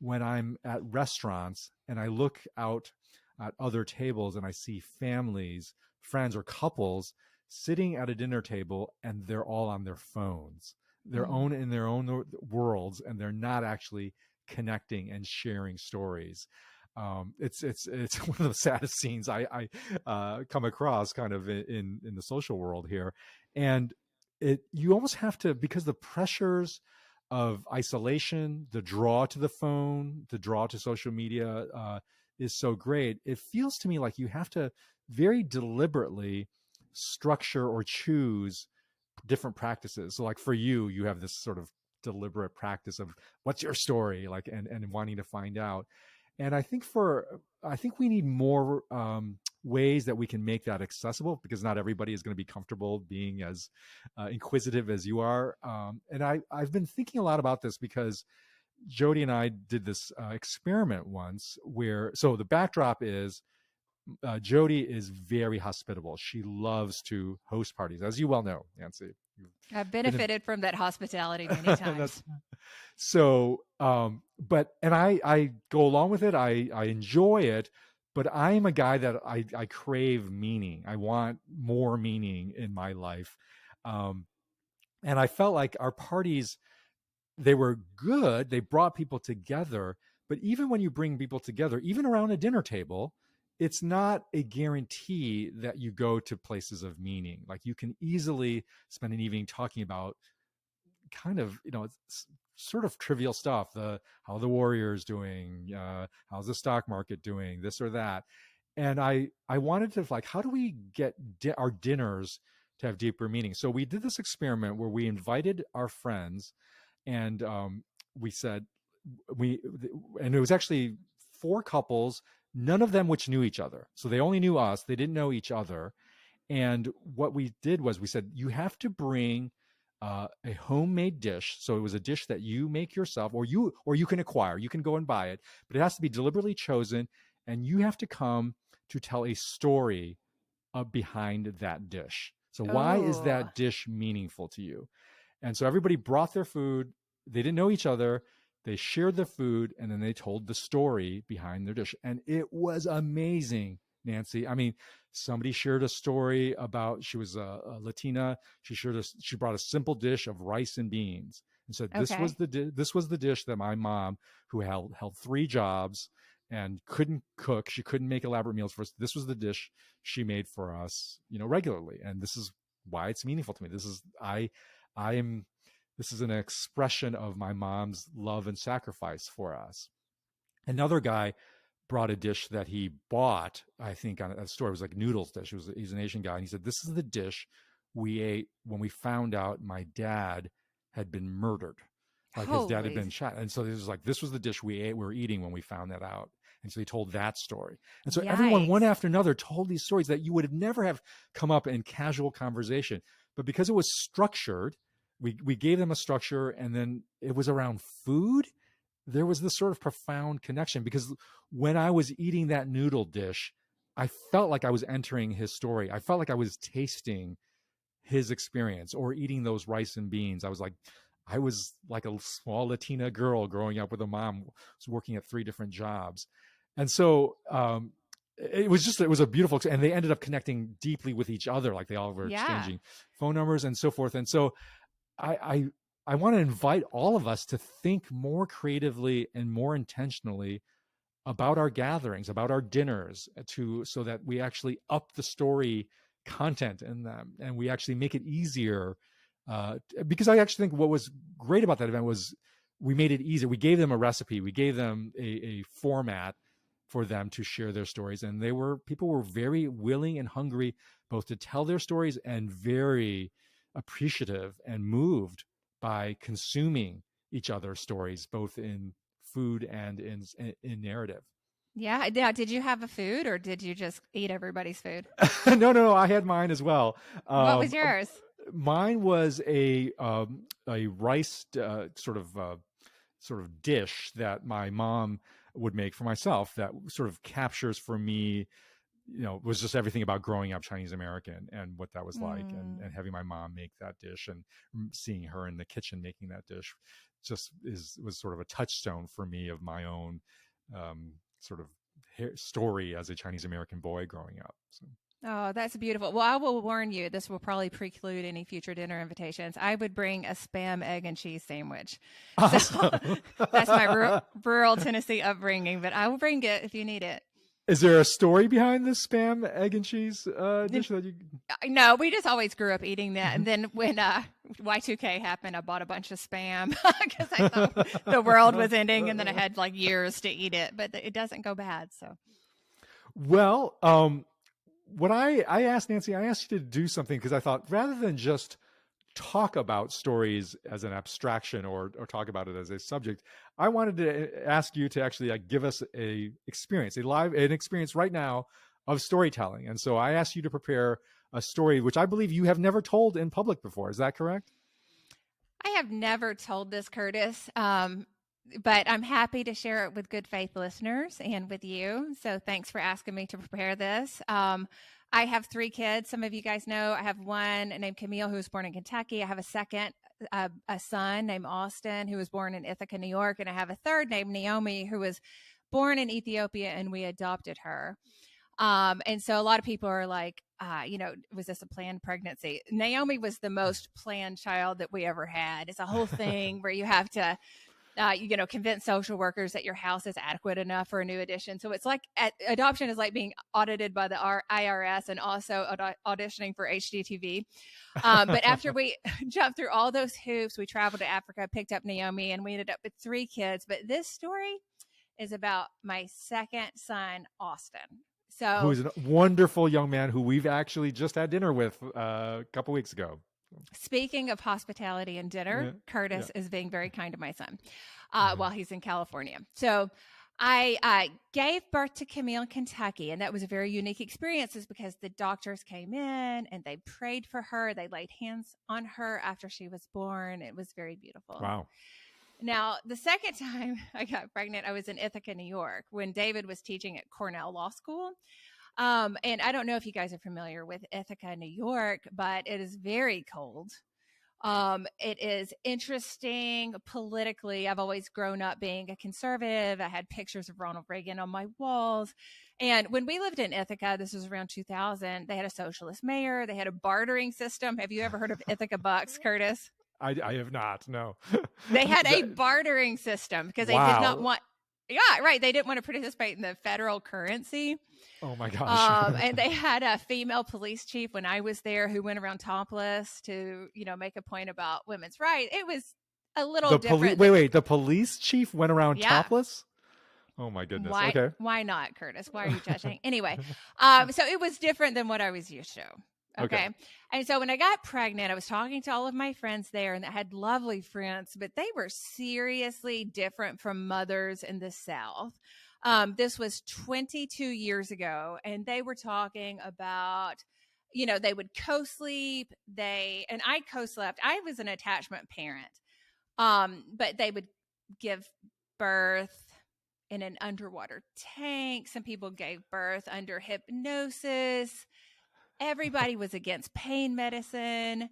Speaker 1: when I'm at restaurants and I look out at other tables and I see families, friends, or couples sitting at a dinner table and they're all on their phones, their
Speaker 2: Mm.
Speaker 1: own in their own worlds, and they're not actually connecting and sharing stories. It's one of the saddest scenes I come across kind of in the social world here, and it you almost have to, because the pressures of isolation, the draw to the phone, the draw to social media is so great. It feels to me like you have to very deliberately structure or choose different practices. So, like for you, you have this sort of deliberate practice of what's your story, like, and wanting to find out. And I think we need more ways that we can make that accessible, because not everybody is going to be comfortable being as inquisitive as you are. And I've been thinking a lot about this because Jody and I did this experiment once where, so the backdrop is Jody is very hospitable. She loves to host parties, as you well know, Nancy. You've
Speaker 2: I've
Speaker 1: been in,
Speaker 2: benefited from that hospitality many times.
Speaker 1: that's so but and I go along with it. I enjoy it, but I'm a guy that I crave meaning. I want more meaning in my life. um and I felt like our parties, they were good, they brought people together, but even when you bring people together, even around a dinner table, it's not a guarantee that you go to places of meaning. Like you can easily spend an evening talking about kind of, it's sort of trivial stuff, the how the Warriors doing, how's the stock market doing, this or that. And I wanted to, like, how do we get our dinners to have deeper meaning? So we did this experiment where we invited our friends, and we said, we and it was actually four couples, none of them which knew each other, so they only knew us, they didn't know each other. And what we did was we said, you have to bring a homemade dish. So it was a dish that you make yourself, or you can acquire. You can go and buy it, but it has to be deliberately chosen, and you have to come to tell a story behind that dish. So why is
Speaker 2: Oh,
Speaker 1: that dish meaningful to you? And so everybody brought their food. They didn't know each other. They shared the food, and then they told the story behind their dish. And it was amazing, Nancy. I mean, somebody shared a story about, she was a Latina. She brought a simple dish of rice and beans and said,
Speaker 2: Okay.
Speaker 1: this was the dish that my mom, who held three jobs and couldn't cook, she couldn't make elaborate meals for us. This was the dish she made for us, regularly. And this is why it's meaningful to me. I am this is an expression of my mom's love and sacrifice for us. Another guy brought a dish that he bought, I think, on a store. It was like noodles dish. He's an Asian guy, and he said, "This is the dish we ate when we found out my dad had been murdered. Like his dad had
Speaker 2: Holy.
Speaker 1: been shot." And so this was the dish we were eating when we found that out. And so he told that story. And so everyone, one
Speaker 2: Yikes.
Speaker 1: after another, told these stories that you would have never have come up in casual conversation. But because it was structured, we gave them a structure, and then it was around food. There was this sort of profound connection, because when I was eating that noodle dish, I felt like I was entering his story. I felt like I was tasting his experience, or eating those rice and beans. I was like a small Latina girl growing up with a mom who was working at three different jobs. And so it was a beautiful, and they ended up connecting deeply with each other. Like they all were
Speaker 2: Yeah.
Speaker 1: exchanging phone numbers and so forth. And so I I want to invite all of us to think more creatively and more intentionally about our gatherings, about our dinners, so that we actually up the story content in them, and we actually make it easier. Because I actually think what was great about that event was we made it easier. We gave them a recipe, we gave them a format for them to share their stories, and people were very willing and hungry both to tell their stories and very appreciative and moved by consuming each other's stories, both in food and in narrative.
Speaker 2: Yeah. Yeah. Did you have a food or did you just eat everybody's food?
Speaker 1: No, I had mine as well.
Speaker 2: What was
Speaker 1: Um,
Speaker 2: yours?
Speaker 1: Mine was a rice sort of dish that my mom would make for myself, that sort of captures for me, was just everything about growing up Chinese American and what that was like, and
Speaker 2: Mm.
Speaker 1: having my mom make that dish, and seeing her in the kitchen making that dish just was sort of a touchstone for me of my own sort of story as a Chinese American boy growing up. So.
Speaker 2: Oh, that's beautiful. Well, I will warn you, this will probably preclude any future dinner invitations. I would bring a Spam egg and cheese sandwich. So
Speaker 1: Awesome.
Speaker 2: that's my rural Tennessee upbringing, but I will bring it if you need it.
Speaker 1: Is there a story behind this Spam egg and cheese dish that you?
Speaker 2: No, we just always grew up eating that. And
Speaker 1: Mhm.
Speaker 2: then when Y2K happened, I bought a bunch of Spam because I thought the world was ending, and then I had like years to eat it, but it doesn't go bad. So,
Speaker 1: Well, what I asked Nancy, I asked you to do something because I thought, rather than just talk about stories as an abstraction, or talk about it as a subject, I wanted to ask you to actually give us an experience right now of storytelling. And so I asked you to prepare a story which I believe you have never told in public before. Is that correct?
Speaker 2: I have never told this, Curtis, but I'm happy to share it with good faith listeners and with you. So thanks for asking me to prepare this. I have three kids. Some of you guys know I have one named Camille who was born in Kentucky. I have a second, a son named Austin who was born in Ithaca, New York. And I have a third named Naomi who was born in Ethiopia, and we adopted her. And so a lot of people are like, was this a planned pregnancy? Naomi was the most planned child that we ever had. It's a whole thing where you have to, convince social workers that your house is adequate enough for a new addition. So it's like adoption is like being audited by the IRS and also auditioning for HGTV. But after we jumped through all those hoops, we traveled to Africa, picked up Naomi, and we ended up with three kids. But this story is about my second son, Austin. So
Speaker 1: Who's a wonderful young man who we've actually just had dinner with a couple weeks ago.
Speaker 2: speaking of hospitality and dinner,
Speaker 1: Yeah, yeah.
Speaker 2: Curtis is being very kind to my son while he's in California. So I gave birth to Camille in Kentucky, and that was a very unique experience, is because the doctors came in and they prayed for her. They laid hands on her after she was born. It was very beautiful.
Speaker 1: Wow.
Speaker 2: Now, the second time I got pregnant, I was in Ithaca, New York, when David was teaching at Cornell Law School. And I don't know if you guys are familiar with Ithaca, New York, but it is very cold It is interesting politically. I've always grown up being a conservative. I had pictures of Ronald Reagan on my walls. And when we lived in Ithaca, this was around 2000, they had a socialist mayor. They had a bartering system. Have you ever heard of Ithaca bucks, Curtis?
Speaker 1: I have not. No.
Speaker 2: They had a
Speaker 1: That-
Speaker 2: bartering system because they did not
Speaker 1: wow.
Speaker 2: want, yeah, right. They didn't want to participate in the federal currency.
Speaker 1: Oh my gosh.
Speaker 2: And they had a female police chief when I was there who went around topless to, make a point about women's rights. It was a little different.
Speaker 1: Wait. The police chief went around
Speaker 2: Yeah.
Speaker 1: topless? Oh my goodness.
Speaker 2: Why,
Speaker 1: okay.
Speaker 2: Why not, Curtis? Why are you judging? Anyway, so it was different than what I was used to. Okay. And so when I got pregnant, I was talking to all of my friends there, and I had lovely friends, but they were seriously different from mothers in the South. This was 22 years ago, and they were talking about, they would co-sleep. And I co-slept. I was an attachment parent. But they would give birth in an underwater tank. Some people gave birth under hypnosis. Everybody was against pain medicine,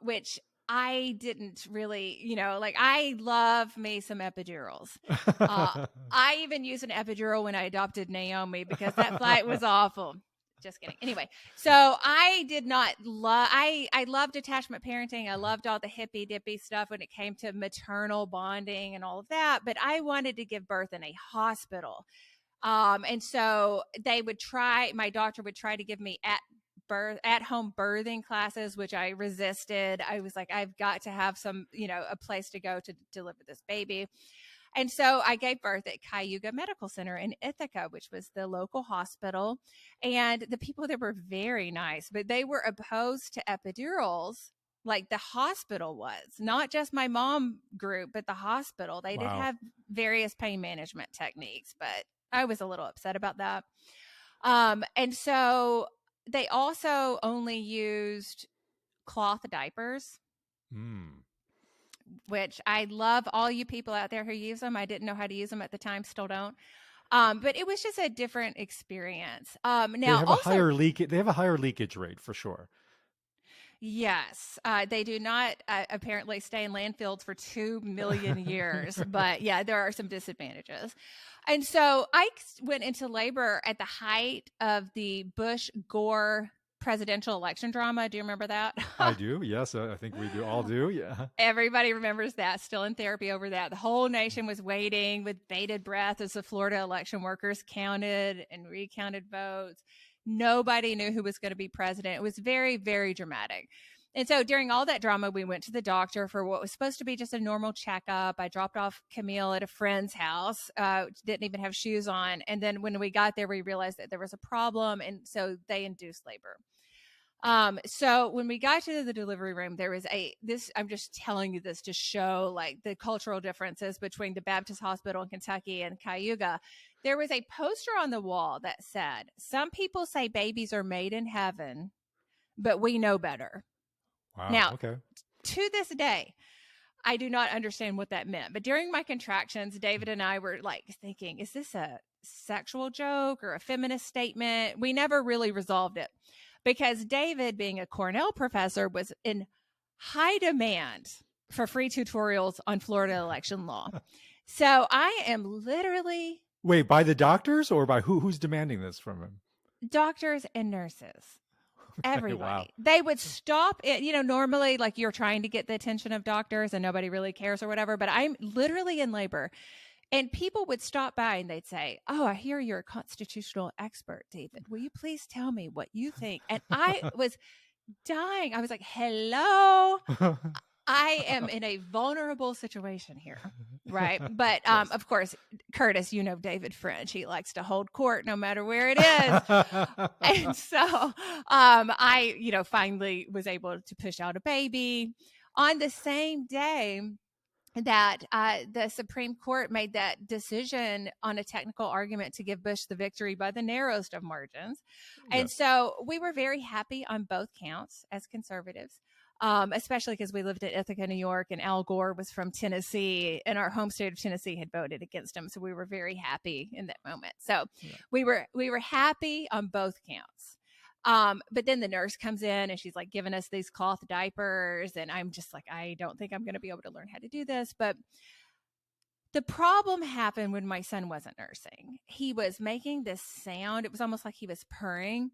Speaker 2: which I didn't really, I love me some epidurals. I even used an epidural when I adopted Naomi because that flight was awful. Just kidding. Anyway, so I did not love, I loved attachment parenting. I loved all the hippy dippy stuff when it came to maternal bonding and all of that. But I wanted to give birth in a hospital. And so my doctor would try to give me at home birthing classes, which I resisted. I was like, I've got to have some, a place to go to deliver this baby. And so I gave birth at Cayuga Medical Center in Ithaca, which was the local hospital. And the people there were very nice, but they were opposed to epidurals like the hospital was, not just my mom group, but the hospital. They did have various pain management techniques, but I was a little upset about that. And so they also only used cloth diapers, which I love all you people out there who use them. I didn't know how to use them at the time, still don't. But it was just a different experience. Now
Speaker 1: they have a higher leakage rate for sure.
Speaker 2: Yes, they do not apparently stay in landfills for 2 million years, but yeah, there are some disadvantages. And so I went into labor at the height of the Bush-Gore presidential election drama. Do you remember that?
Speaker 1: I do. Yes, I think we do all do. Yeah.
Speaker 2: Everybody remembers that. Still in therapy over that. The whole nation was waiting with bated breath as the Florida election workers counted and recounted votes. Nobody knew who was going to be president. It was very, very dramatic. And so during all that drama, we went to the doctor for what was supposed to be just a normal checkup. I dropped off Camille at a friend's house, didn't even have shoes on. And then when we got there, we realized that there was a problem. And so they induced labor. So when we got to the delivery room, there was I'm just telling you this to show like the cultural differences between the Baptist Hospital in Kentucky and Cayuga. There was a poster on the wall that said, "Some people say babies are made in heaven, but we know better."
Speaker 1: Wow.
Speaker 2: Now,
Speaker 1: okay.
Speaker 2: To this day, I do not understand what that meant. But during my contractions, David and I were like thinking, is this a sexual joke or a feminist statement? We never really resolved it because David, being a Cornell professor, was in high demand for free tutorials on Florida election law. So I am literally...
Speaker 1: Wait, by the doctors or by who's demanding this from him?
Speaker 2: Doctors and nurses. Everybody.
Speaker 1: Wow.
Speaker 2: They would stop it. Normally like you're trying to get the attention of doctors and nobody really cares or whatever, but I'm literally in labor and people would stop by and they'd say, "Oh, I hear you're a constitutional expert, David. Will you please tell me what you think?" And I was dying. I was like, "Hello, I am in a vulnerable situation here." Right. But
Speaker 1: Yes.
Speaker 2: of course, Curtis, David French, he likes to hold court no matter where it is. And so I, finally was able to push out a baby on the same day that the Supreme Court made that decision on a technical argument to give Bush the victory by the narrowest of margins. And
Speaker 1: Yes.
Speaker 2: so we were very happy on both counts as conservatives. Especially because we lived in Ithaca, New York, and Al Gore was from Tennessee, and our home state of Tennessee had voted against him. So we were very happy in that moment. So we were happy on both counts. But then the nurse comes in and she's like giving us these cloth diapers. And I'm just like, I don't think I'm going to be able to learn how to do this. But the problem happened when my son wasn't nursing. He was making this sound. It was almost like he was purring,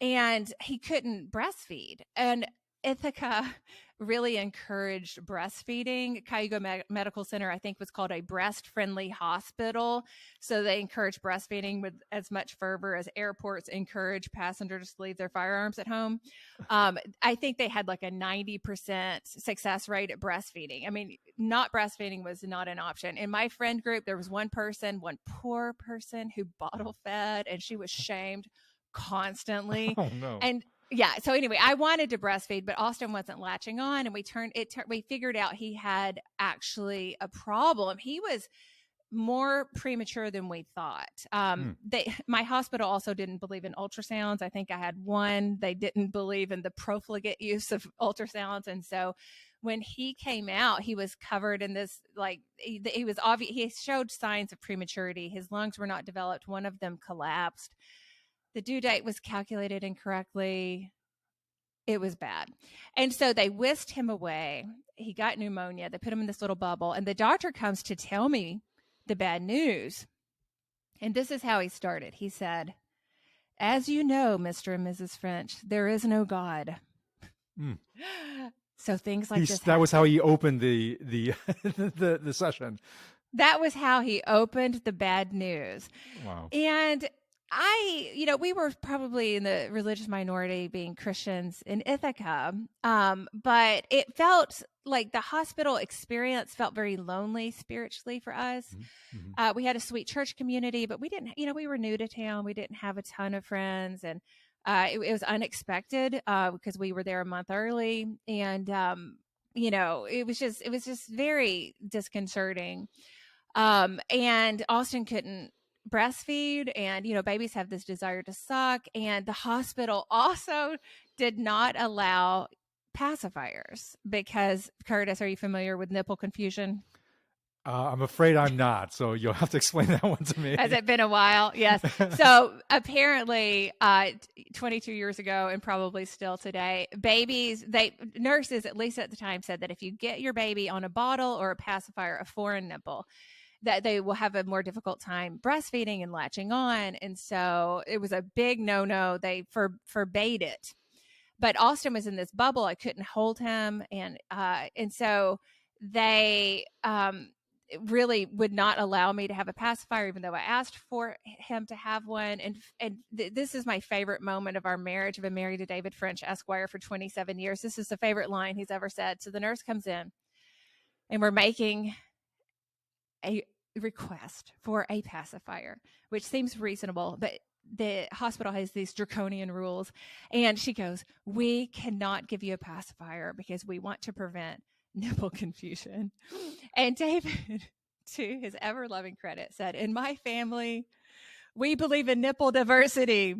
Speaker 2: and he couldn't breastfeed. And Ithaca really encouraged breastfeeding. Cayuga Medical Center, I think, was called a breast-friendly hospital. So they encourage breastfeeding with as much fervor as airports encourage passengers to leave their firearms at home. I think they had like a 90% success rate at breastfeeding. I mean, not breastfeeding was not an option. In my friend group, there was one poor person who bottle fed, and she was shamed constantly.
Speaker 1: Oh no.
Speaker 2: And yeah, so anyway, I wanted to breastfeed, but Austin wasn't latching on, and we figured out he had actually a problem. He was more premature than we thought. My hospital also didn't believe in ultrasounds. I think I had one. They didn't believe in the profligate use of ultrasounds, and so when he came out, he was covered in this, like, he was obvious. He showed signs of prematurity. His lungs were not developed. One of them collapsed. The due date was calculated incorrectly. It was bad. And so they whisked him away. He got pneumonia. They put him in this little bubble. And the doctor comes to tell me the bad news. And this is how he started. He said, "As you know, Mr. and Mrs. French, there is no God."
Speaker 1: Mm.
Speaker 2: So things like this.
Speaker 1: That was how he opened the the session.
Speaker 2: That was how he opened the bad news.
Speaker 1: Wow.
Speaker 2: And we were probably in the religious minority being Christians in Ithaca, but it felt like the hospital experience felt very lonely spiritually for us.
Speaker 1: Mm-hmm.
Speaker 2: We had a sweet church community, but we didn't, we were new to town. We didn't have a ton of friends, and it was unexpected because we were there a month early, and it was just very disconcerting. And Austin couldn't breastfeed, and babies have this desire to suck, and the hospital also did not allow pacifiers because, Curtis, are you familiar with nipple confusion?
Speaker 1: I'm afraid I'm not, so you'll have to explain that one to me.
Speaker 2: Has it been a while? Yes. So apparently 22 years ago, and probably still today, nurses, at least at the time, said that if you get your baby on a bottle or a pacifier, a foreign nipple, that they will have a more difficult time breastfeeding and latching on. And so it was a big no-no. They forbade it. But Austin was in this bubble. I couldn't hold him. And so they really would not allow me to have a pacifier, even though I asked for him to have one. And this is my favorite moment of our marriage. I've been married to David French, Esquire, for 27 years. This is the favorite line he's ever said. So the nurse comes in, and we're making a request for a pacifier, which seems reasonable, but the hospital has these draconian rules. And she goes, "We cannot give you a pacifier because we want to prevent nipple confusion." And David, to his ever-loving credit, said, "In my family, we believe in nipple diversity."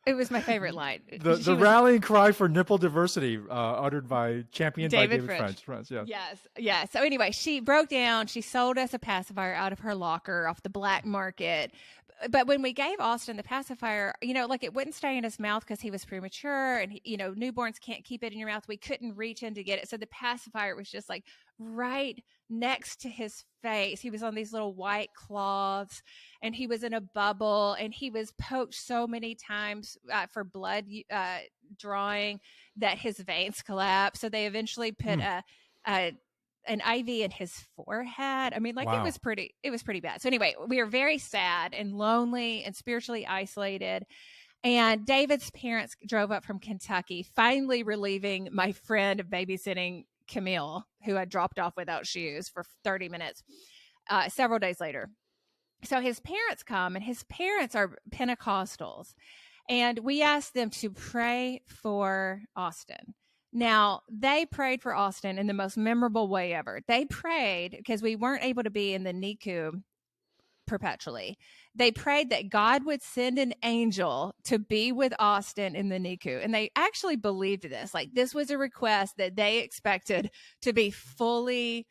Speaker 2: It was my favorite line.
Speaker 1: The rallying cry for nipple diversity, uttered by championed by David French. Yeah.
Speaker 2: Yes. So anyway, she broke down. She sold us a pacifier out of her locker off the black market. But when we gave Austin the pacifier, it wouldn't stay in his mouth because he was premature, and newborns can't keep it in your mouth. We couldn't reach in to get it. So the pacifier was just like right next to his face. He was on these little white cloths, and he was in a bubble, and he was poked so many times for blood drawing that his veins collapsed. So they eventually put an IV in his forehead. I mean, wow. It was pretty bad. So anyway, we were very sad and lonely and spiritually isolated. And David's parents drove up from Kentucky, finally relieving my friend of babysitting Camille, who had dropped off without shoes for 30 minutes, several days later. So his parents come, and his parents are Pentecostals. And we asked them to pray for Austin. Now, they prayed for Austin in the most memorable way ever. They prayed because we weren't able to be in the NICU perpetually. They prayed that God would send an angel to be with Austin in the NICU. And they actually believed this. Like, this was a request that they expected to be fully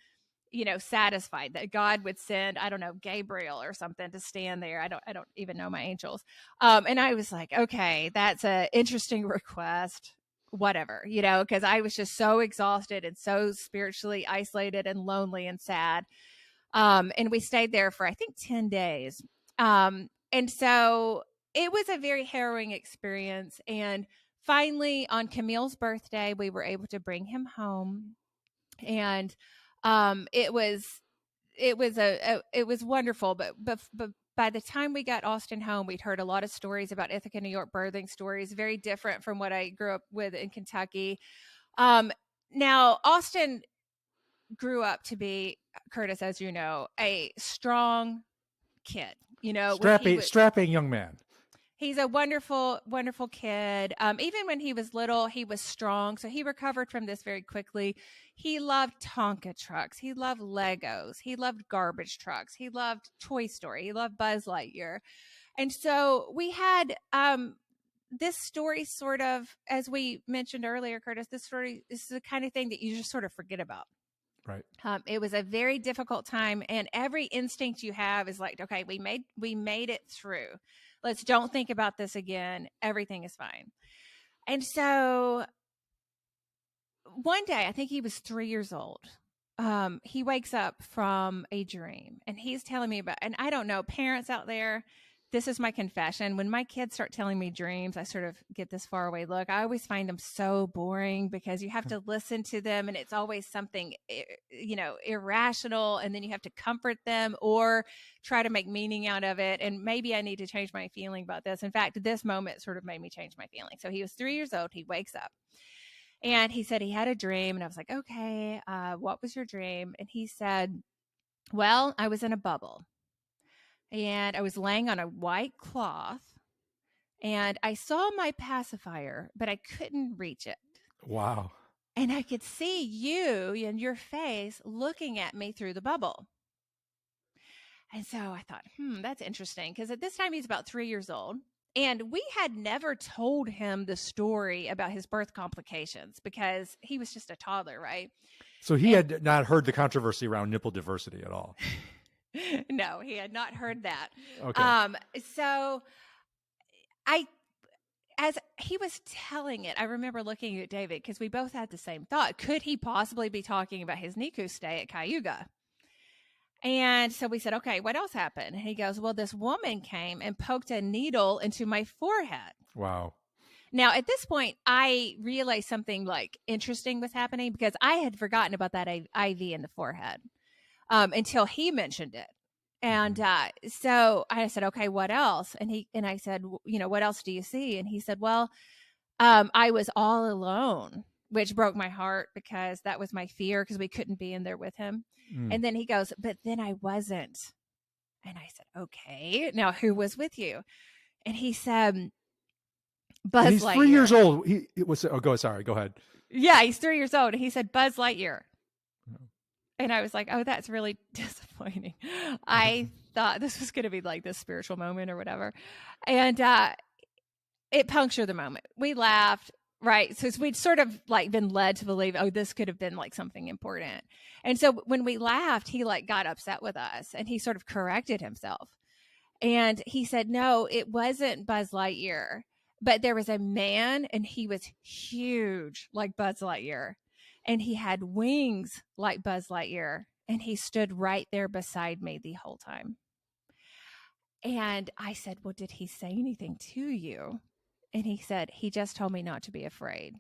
Speaker 2: satisfied that God would send, I don't know, Gabriel or something to stand there. I don't even know my angels. And I was like, okay, that's an interesting request. Whatever, because I was just so exhausted and so spiritually isolated and lonely and sad. And we stayed there for, I think, 10 days. And so it was a very harrowing experience. And finally, on Camille's birthday, we were able to bring him home. And it was it was wonderful, but by the time we got Austin home, we'd heard a lot of stories about Ithaca, New York birthing stories, very different from what I grew up with in Kentucky. Now Austin grew up to be, Curtis, as you know, a strong kid. When
Speaker 1: strapping young man.
Speaker 2: He's a wonderful, wonderful kid. Even when he was little, he was strong. So he recovered from this very quickly. He loved Tonka trucks. He loved Legos. He loved garbage trucks. He loved Toy Story. He loved Buzz Lightyear. And so we had this story sort of, as we mentioned earlier, Curtis, this is the kind of thing that you just sort of forget about.
Speaker 1: Right.
Speaker 2: It was a very difficult time, and every instinct you have is like, okay, we made it through. Let's don't think about this again. Everything is fine. And so one day, I think he was 3 years old. He wakes up from a dream, and he's telling me about, and I don't know, parents out there, this is my confession. When my kids start telling me dreams, I sort of get this faraway look. I always find them so boring because you have to listen to them, and it's always something, irrational. And then you have to comfort them or try to make meaning out of it. And maybe I need to change my feeling about this. In fact, this moment sort of made me change my feeling. So he was 3 years old. He wakes up and he said he had a dream. And I was like, okay, what was your dream? And he said, well, I was in a bubble. And I was laying on a white cloth, and I saw my pacifier, but I couldn't reach it.
Speaker 1: Wow.
Speaker 2: And I could see you and your face looking at me through the bubble. And so I thought, that's interesting, because at this time he's about 3 years old. And we had never told him the story about his birth complications because he was just a toddler, right?
Speaker 1: So he had not heard the controversy around nipple diversity at all.
Speaker 2: No, he had not heard that.
Speaker 1: Okay.
Speaker 2: So as he was telling it, I remember looking at David because we both had the same thought. Could he possibly be talking about his NICU stay at Cayuga? And so we said, okay, what else happened? And he goes, well, this woman came and poked a needle into my forehead.
Speaker 1: Wow.
Speaker 2: Now, at this point, I realized something like interesting was happening because I had forgotten about that IV in the forehead. Until he mentioned it. And so I said, okay, what else? And I said, what else do you see? And he said, well, I was all alone, which broke my heart because that was my fear because we couldn't be in there with him. And then he goes, but then I wasn't. And I said, okay, now who was with you? And he said, Buzz
Speaker 1: he's
Speaker 2: Lightyear.
Speaker 1: 3 years old. Go ahead.
Speaker 2: Yeah, he's 3 years old. And he said, Buzz Lightyear. And I was like, oh, that's really disappointing. I thought this was going to be like this spiritual moment or whatever. And it punctured the moment. We laughed, right? So we'd sort of like been led to believe, oh, this could have been like something important. And so when we laughed, he like got upset with us and he sort of corrected himself. And he said, no, it wasn't Buzz Lightyear, but there was a man and he was huge like Buzz Lightyear. And he had wings like Buzz Lightyear. And he stood right there beside me the whole time. And I said, well, did he say anything to you? And he said, he just told me not to be afraid.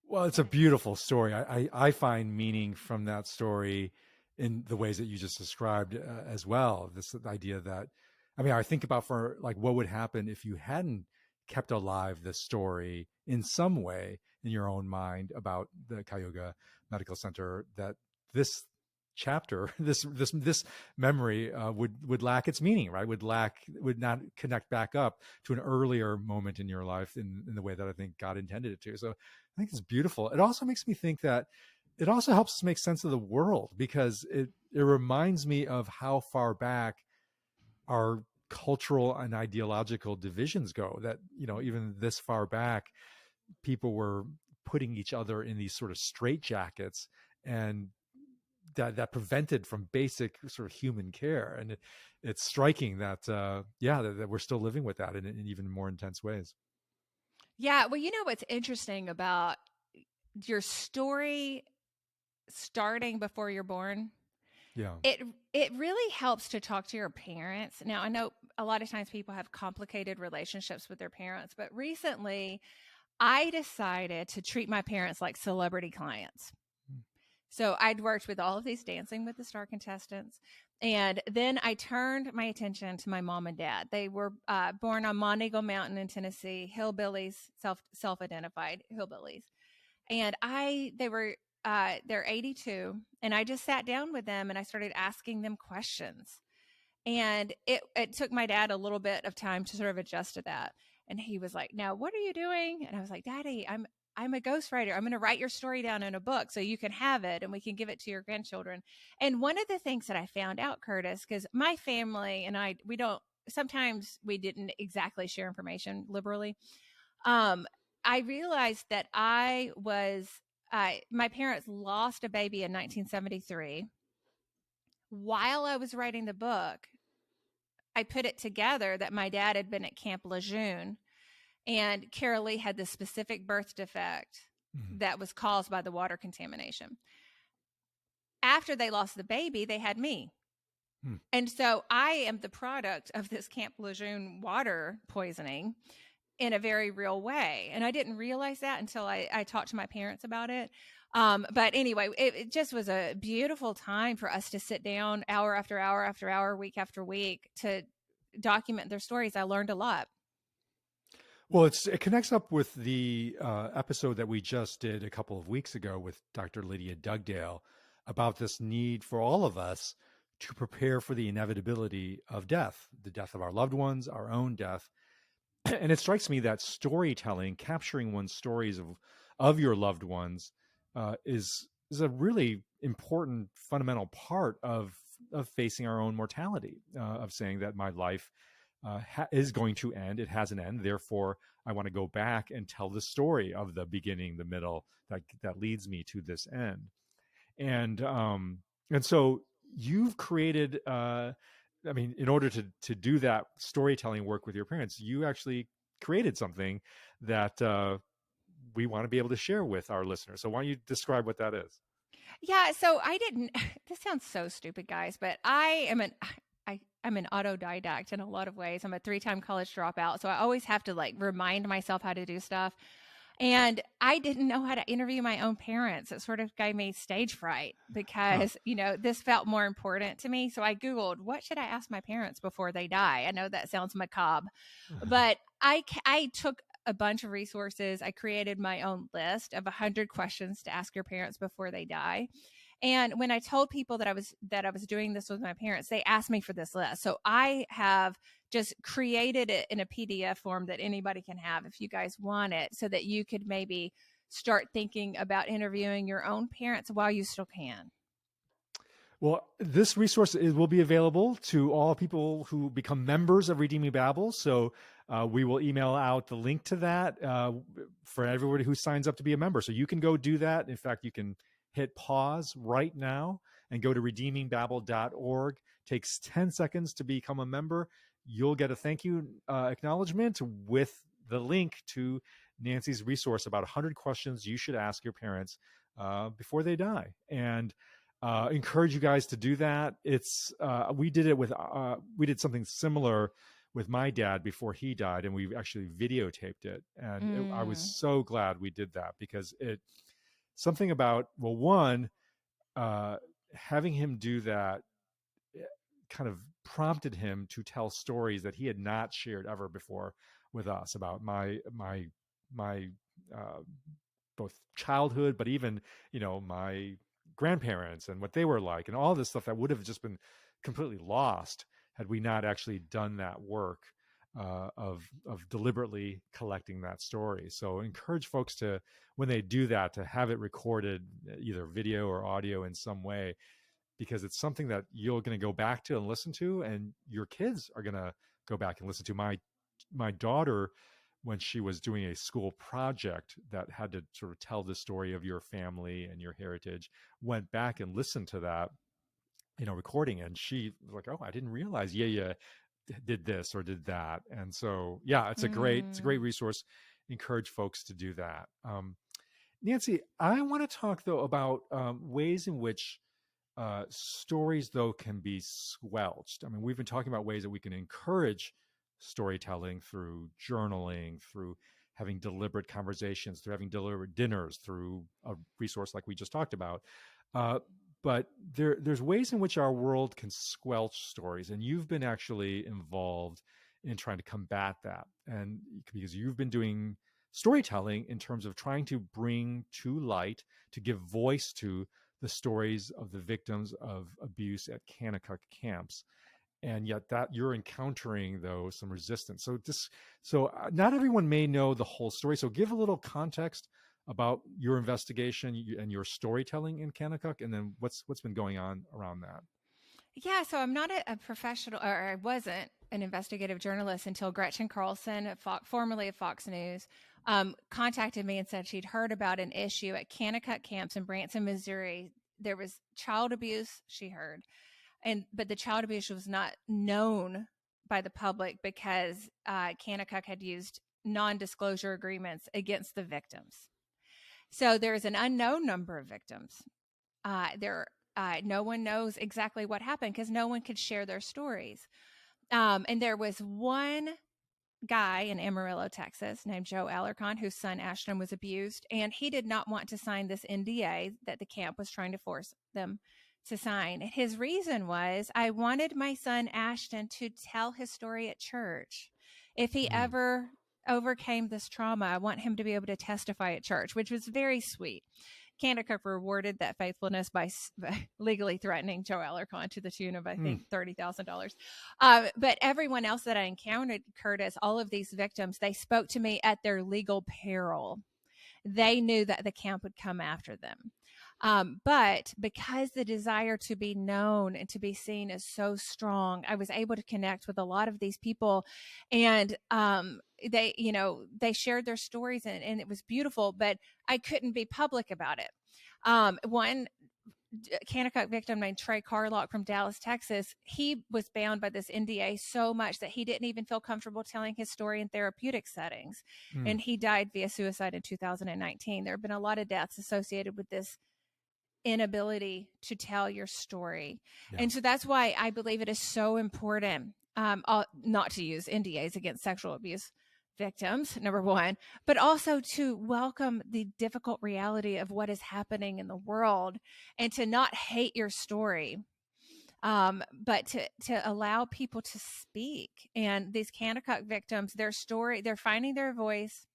Speaker 1: Well, it's a beautiful story. I find meaning from that story in the ways that you just described as well. This idea that, I think about for like what would happen if you hadn't kept alive this story in some way in your own mind about the Cayuga Medical Center, that this chapter, this memory would lack its meaning, right? Would not connect back up to an earlier moment in your life in the way that I think God intended it to. So I think it's beautiful. It also makes me think that it also helps us make sense of the world, because it reminds me of how far back our cultural and ideological divisions go, that, even this far back, people were putting each other in these sort of straitjackets and that prevented from basic sort of human care. And it's striking that that we're still living with that in even more intense ways.
Speaker 2: Yeah. Well, you know what's interesting about your story starting before you're born?
Speaker 1: Yeah.
Speaker 2: It it really helps to talk to your parents. Now, I know a lot of times people have complicated relationships with their parents, but recently I decided to treat my parents like celebrity clients. So I'd worked with all of these Dancing with the Star contestants. And then I turned my attention to my mom and dad. They were born on Monteagle Mountain in Tennessee, hillbillies, self identified hillbillies. And they're 82, and I just sat down with them and I started asking them questions. And it took my dad a little bit of time to sort of adjust to that. And he was like, "Now, what are you doing?" And I was like, "Daddy, I'm a ghostwriter. I'm going to write your story down in a book so you can have it and we can give it to your grandchildren." And one of the things that I found out, Curtis, because my family and we don't, sometimes we didn't exactly share information liberally. Um, I realized that my parents lost a baby in 1973. While I was writing the book, I put it together that my dad had been at Camp Lejeune and Carolee had this specific birth defect
Speaker 1: Mm-hmm.
Speaker 2: that was caused by the water contamination. After they lost the baby, they had me.
Speaker 1: Hmm.
Speaker 2: And so I am the product of this Camp Lejeune water poisoning in a very real way. And I didn't realize that until I talked to my parents about it. But anyway, it just was a beautiful time for us to sit down hour after hour after hour, week after week to document their stories. I learned a lot.
Speaker 1: Well, it connects up with the episode that we just did a couple of weeks ago with Dr. Lydia Dugdale about this need for all of us to prepare for the inevitability of death, the death of our loved ones, our own death. And it strikes me that storytelling, capturing one's stories of your loved ones, is a really important fundamental part of facing our own mortality, of saying that my life is going to end. It has an end. Therefore, I want to go back and tell the story of the beginning, the middle, that leads me to this end. And so you've created. I mean, in order to do that storytelling work with your parents, you actually created something that we want to be able to share with our listeners. So why don't you describe what that is?
Speaker 2: Yeah, so I didn't this sounds so stupid, guys, but I'm an autodidact in a lot of ways. I'm a 3-time college dropout, so I always have to like remind myself how to do stuff. And I didn't know how to interview my own parents. It sort of gave me stage fright
Speaker 1: Huh.
Speaker 2: because, this felt more important to me. So I Googled, what should I ask my parents before they die? I know that sounds macabre, but I took a bunch of resources. I created my own list of 100 questions to ask your parents before they die. And when I told people that I was doing this with my parents, they asked me for this list. So I have just created it in a PDF form that anybody can have if you guys want it, so that you could maybe start thinking about interviewing your own parents while you still can.
Speaker 1: Well, this resource will be available to all people who become members of Redeeming Babel. So we will email out the link to that for everybody who signs up to be a member. So you can go do that. In fact, you can hit pause right now and go to redeemingbabel.org. Takes 10 seconds to become a member. You'll get a thank you acknowledgement with the link to Nancy's resource about 100 questions you should ask your parents before they die. And encourage you guys to do that. It's we did something similar with my dad before he died, and we actually videotaped it. And I was
Speaker 2: Mm.
Speaker 1: so glad we did that, because it something about, well, one, having him do that kind of prompted him to tell stories that he had not shared ever before with us about my uh, both childhood, but even my grandparents and what they were like, and all this stuff that would have just been completely lost had we not actually done that work of deliberately collecting that story. So encourage folks to, when they do that, to have it recorded, either video or audio in some way, because it's something that you're going to go back to and listen to, and your kids are going to go back and listen to. My daughter when she was doing a school project that had to sort of tell the story of your family and your heritage, went back and listened to that, recording, and she was like, "Oh, I didn't realize yeah did this or did that." And so, yeah, it's a great
Speaker 2: Mm.
Speaker 1: resource. Encourage folks to do that. Nancy, I want to talk though about ways in which stories though can be squelched. I mean, we've been talking about ways that we can encourage storytelling through journaling, through having deliberate conversations, through having deliberate dinners, through a resource like we just talked about. Uh, but there's ways in which our world can squelch stories, and you've been actually involved in trying to combat that, and because you've been doing storytelling in terms of trying to bring to light, to give voice to the stories of the victims of abuse at Kanakuk camps. And yet that you're encountering though some resistance. So not everyone may know the whole story. So give a little context about your investigation and your storytelling in Kanakuk, and then what's been going on around that.
Speaker 2: Yeah, so I'm not a professional, or I wasn't an investigative journalist until Gretchen Carlson, formerly of Fox News, contacted me and said she'd heard about an issue at Kanakuk camps in Branson, Missouri. There was child abuse, she heard, but the child abuse was not known by the public because Kanakuk had used non-disclosure agreements against the victims. So there's an unknown number of victims. No one knows exactly what happened because no one could share their stories. And there was one guy in Amarillo, Texas, named Joe Alarcon, whose son Ashton was abused, and he did not want to sign this NDA that the camp was trying to force them to sign. His reason was, I wanted my son Ashton to tell his story at church. If he
Speaker 1: Mm,
Speaker 2: ever overcame this trauma, I want him to be able to testify at church, which was very sweet. Kanakuk rewarded that faithfulness by legally threatening Joe Alarcon to the tune of, I
Speaker 1: mm,
Speaker 2: think, $30,000. But everyone else that I encountered, Curtis, all of these victims, they spoke to me at their legal peril. They knew that the camp would come after them. But because the desire to be known and to be seen is so strong, I was able to connect with a lot of these people, and they shared their stories, and it was beautiful. But I couldn't be public about it. One Kanakuk victim named Trey Carlock from Dallas, Texas, he was bound by this NDA so much that he didn't even feel comfortable telling his story in therapeutic settings.
Speaker 1: mm,
Speaker 2: And he died via suicide in 2019. There have been a lot of deaths associated with this inability to tell your story.
Speaker 1: yeah.
Speaker 2: And so that's why I believe it is so important not to use NDAs against sexual abuse victims, number one, but also to welcome the difficult reality of what is happening in the world and to not hate your story, but to allow people to speak. And these Kanakuk victims, their story, they're finding their voice,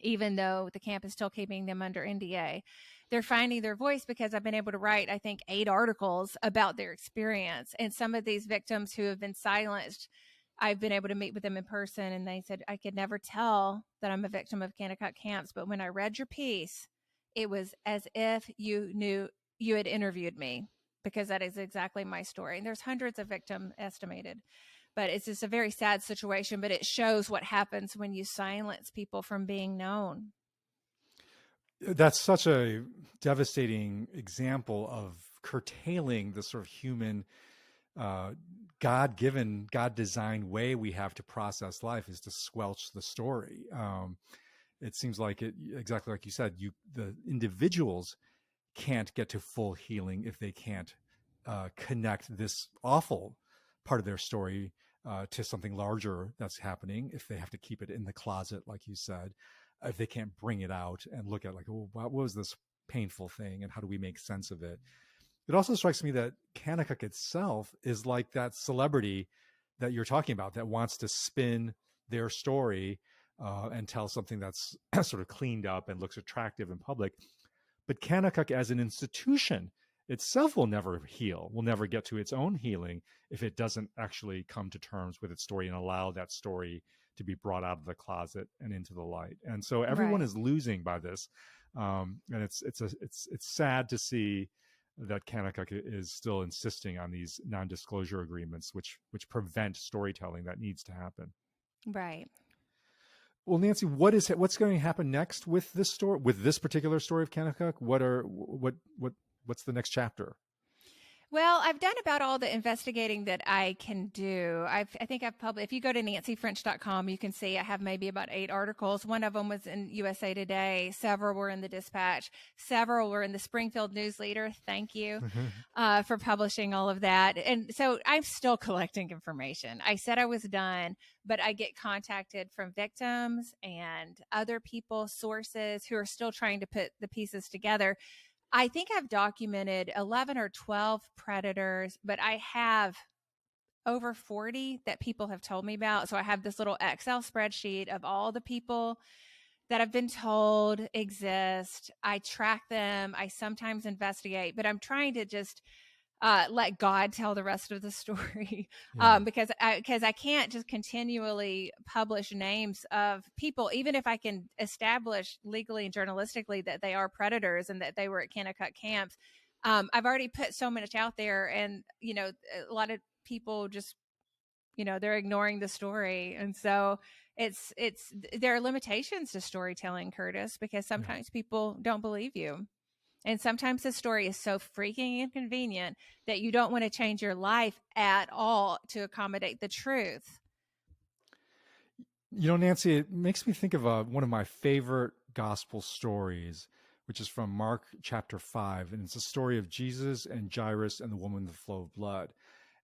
Speaker 2: even though the camp is still keeping them under NDA. They're finding their voice because I've been able to write, I think, 8 articles about their experience. And some of these victims who have been silenced, I've been able to meet with them in person, and they said, I could never tell that I'm a victim of Kanakuk camps, but when I read your piece, it was as if you knew you had interviewed me, because that is exactly my story. And there's hundreds of victims estimated, but it's just a very sad situation, but it shows what happens when you silence people from being known.
Speaker 1: That's such a devastating example of curtailing the sort of human, uh, God-given, God-designed way we have to process life, is to squelch the story. It seems like it, exactly like you said, the individuals can't get to full healing if they can't connect this awful part of their story to something larger that's happening. If they have to keep it in the closet, like you said, if they can't bring it out and look at like, oh, what was this painful thing, and how do we make sense of it? It also strikes me that Kanakuk itself is like that celebrity that you're talking about that wants to spin their story and tell something that's sort of cleaned up and looks attractive in public. But Kanakuk as an institution itself will never heal, will never get to its own healing if it doesn't actually come to terms with its story and allow that story to be brought out of the closet and into the light. And so everyone
Speaker 2: Right.
Speaker 1: is losing by this, and it's sad to see that Kanakuk is still insisting on these non-disclosure agreements, which prevent storytelling that needs to happen.
Speaker 2: Right.
Speaker 1: Well, Nancy, what's going to happen next with this story, with this particular story of Kennecook? What's the next chapter?
Speaker 2: Well, I've done about all the investigating that I can do. I think I've published, if you go to nancyfrench.com, you can see I have maybe about 8 articles. One of them was in USA Today. Several were in the Dispatch. Several were in the Springfield News Leader. Thank you for publishing all of that. And so I'm still collecting information. I said I was done, but I get contacted from victims and other people, sources who are still trying to put the pieces together. I think I've documented 11 or 12 predators, but I have over 40 that people have told me about. So I have this little Excel spreadsheet of all the people that I've been told exist. I track them. I sometimes investigate, but I'm trying to just let God tell the rest of the story.
Speaker 1: Yeah.
Speaker 2: Because I can't just continually publish names of people, even if I can establish legally and journalistically that they are predators and that they were at Kennecook camps. I've already put so much out there, and a lot of people just they're ignoring the story, and so it's there are limitations to storytelling, Curtis, because
Speaker 1: Yeah.
Speaker 2: sometimes people don't believe you. And sometimes the story is so freaking inconvenient that you don't want to change your life at all to accommodate the truth.
Speaker 1: Nancy, it makes me think of one of my favorite gospel stories, which is from Mark chapter 5. And it's a story of Jesus and Jairus and the woman with the flow of blood.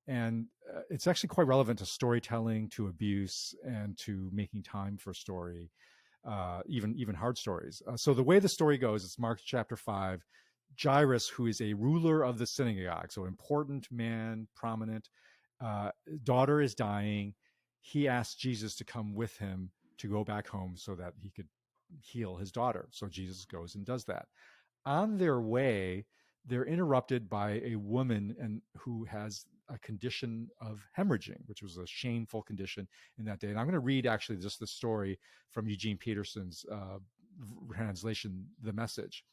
Speaker 1: And it's actually quite relevant to storytelling, to abuse, and to making time for story, even hard stories. So the way the story goes, it's Mark chapter 5. Jairus, who is a ruler of the synagogue, so important man, prominent, daughter is dying. He asks Jesus to come with him to go back home so that he could heal his daughter. So Jesus goes and does that. On their way, they're interrupted by a woman who has a condition of hemorrhaging, which was a shameful condition in that day. And I'm going to read actually just the story from Eugene Peterson's translation, The Message.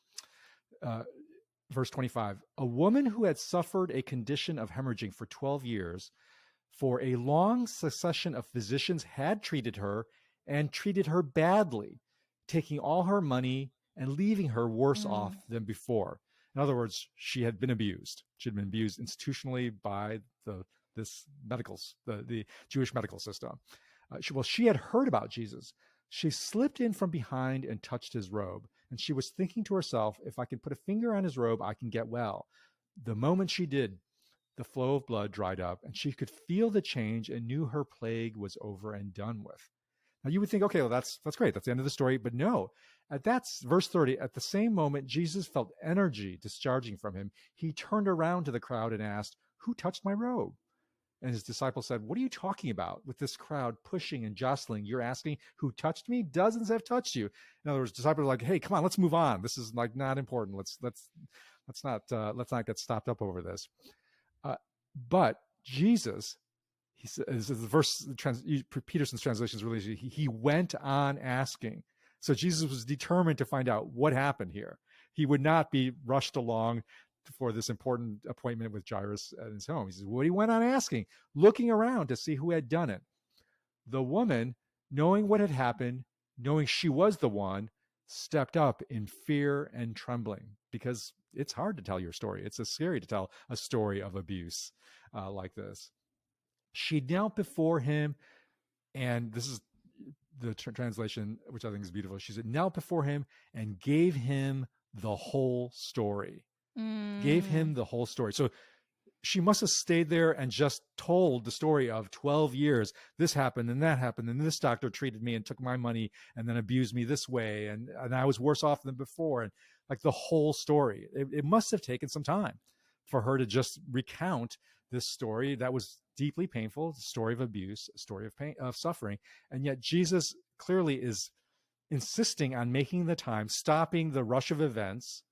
Speaker 1: Verse 25, a woman who had suffered a condition of hemorrhaging for 12 years, for a long succession of physicians had treated her and treated her badly, taking all her money and leaving her worse off than before. In other words, she had been abused. She had been abused institutionally by the Jewish medical system. She had heard about Jesus. She slipped in from behind and touched his robe. And she was thinking to herself, if I can put a finger on his robe, I can get well. The moment she did, the flow of blood dried up, and she could feel the change and knew her plague was over and done with. Now you would think, okay, well, that's great. That's the end of the story. But no, that's verse 30. At the same moment, Jesus felt energy discharging from him. He turned around to the crowd and asked, who touched my robe? And his disciples said, what are you talking about with this crowd pushing and jostling? You're asking who touched me? Dozens have touched you. In other words, disciples are like, hey, come on, let's move on. This is like not important. Let's not get stopped up over this. But Jesus, he says, the verse, Peterson's translation is really, he went on asking. So Jesus was determined to find out what happened here. He would not be rushed along for this important appointment with Jairus at his home. He says, well, he went on asking, looking around to see who had done it. The woman, knowing what had happened, knowing she was the one, stepped up in fear and trembling, because it's hard to tell your story. It's scary to tell a story of abuse like this. She knelt before him, and this is the translation, which I think is beautiful. She said, knelt before him and gave him the whole story. Gave him the whole story. So she must have stayed there and just told the story of 12 years. This happened and that happened, and this doctor treated me and took my money and then abused me this way, and I was worse off than before. And like the whole story. It must have taken some time for her to just recount this story that was deeply painful, a story of abuse, a story of pain, of suffering. And yet Jesus clearly is insisting on making the time, stopping the rush of events,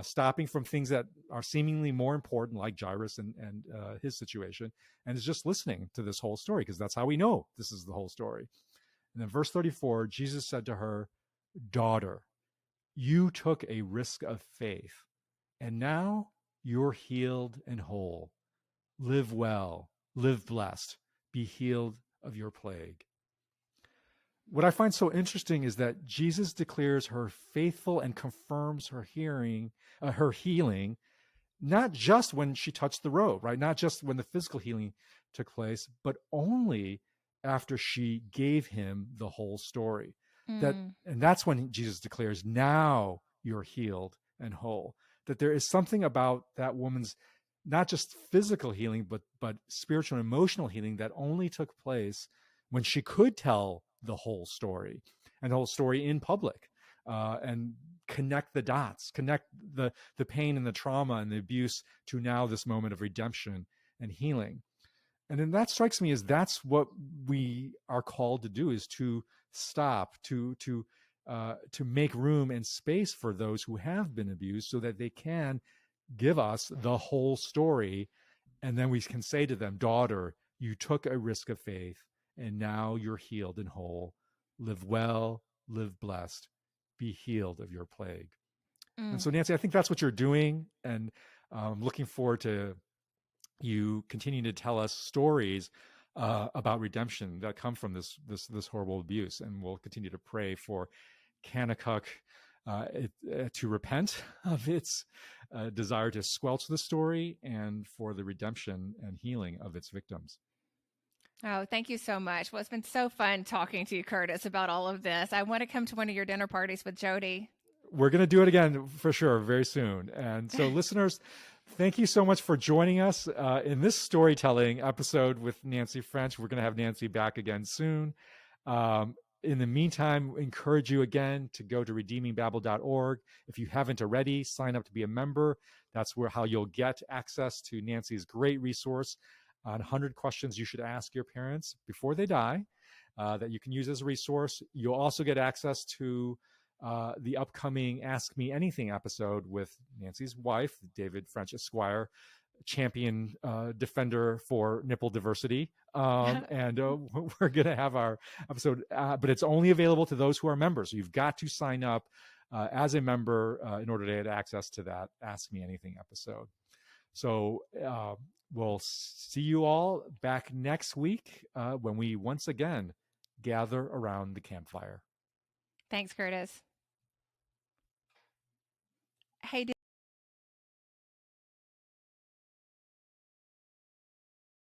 Speaker 1: stopping from things that are seemingly more important, like Jairus and his situation, and is just listening to this whole story, because that's how we know this is the whole story. And then verse 34, Jesus said to her, daughter, you took a risk of faith, and now you're healed and whole. Live well, live blessed, be healed of your plague. what I find so interesting is that Jesus declares her faithful and confirms her healing, not just when she touched the robe, right? Not just when the physical healing took place, but only after she gave him the whole story. That,
Speaker 2: Mm.
Speaker 1: and that's when Jesus declares, "Now you're healed and whole." That there is something about that woman's not just physical healing, but spiritual and emotional healing that only took place when she could tell the whole story, and the whole story in public, and connect the dots, connect the pain and the trauma and the abuse to now this moment of redemption and healing. And then that strikes me as that's what we are called to do, is to stop, to make room and space for those who have been abused, so that they can give us the whole story. And then we can say to them, "Daughter, you took a risk of faith, and now you're healed and whole. Live well, live blessed, be healed of your plague." And
Speaker 2: Mm.
Speaker 1: so, Nancy, I think that's what you're doing. And looking forward to you continuing to tell us stories about redemption that come from this horrible abuse. And we'll continue to pray for Kanakuk to repent of its desire to squelch the story, and for the redemption and healing of its victims.
Speaker 2: Oh, thank you so much. Well, it's been so fun talking to you, Curtis, about all of this. I want to come to one of your dinner parties with Jody.
Speaker 1: We're going to do it again for sure very soon. And so, listeners, thank you so much for joining us in this storytelling episode with Nancy French. We're going to have Nancy back again soon. In the meantime, encourage you again to go to redeemingbabel.org. If you haven't already, sign up to be a member. That's how you'll get access to Nancy's great resource on 100 questions you should ask your parents before they die, that you can use as a resource. You'll also get access to the upcoming Ask Me Anything episode with Nancy's wife, David French Esquire, champion defender for nipple diversity. And we're going to have our episode, but it's only available to those who are members. So you've got to sign up as a member in order to get access to that Ask Me Anything episode. So we'll see you all back next week when we once again gather around the campfire.
Speaker 2: Thanks, Curtis. Hey,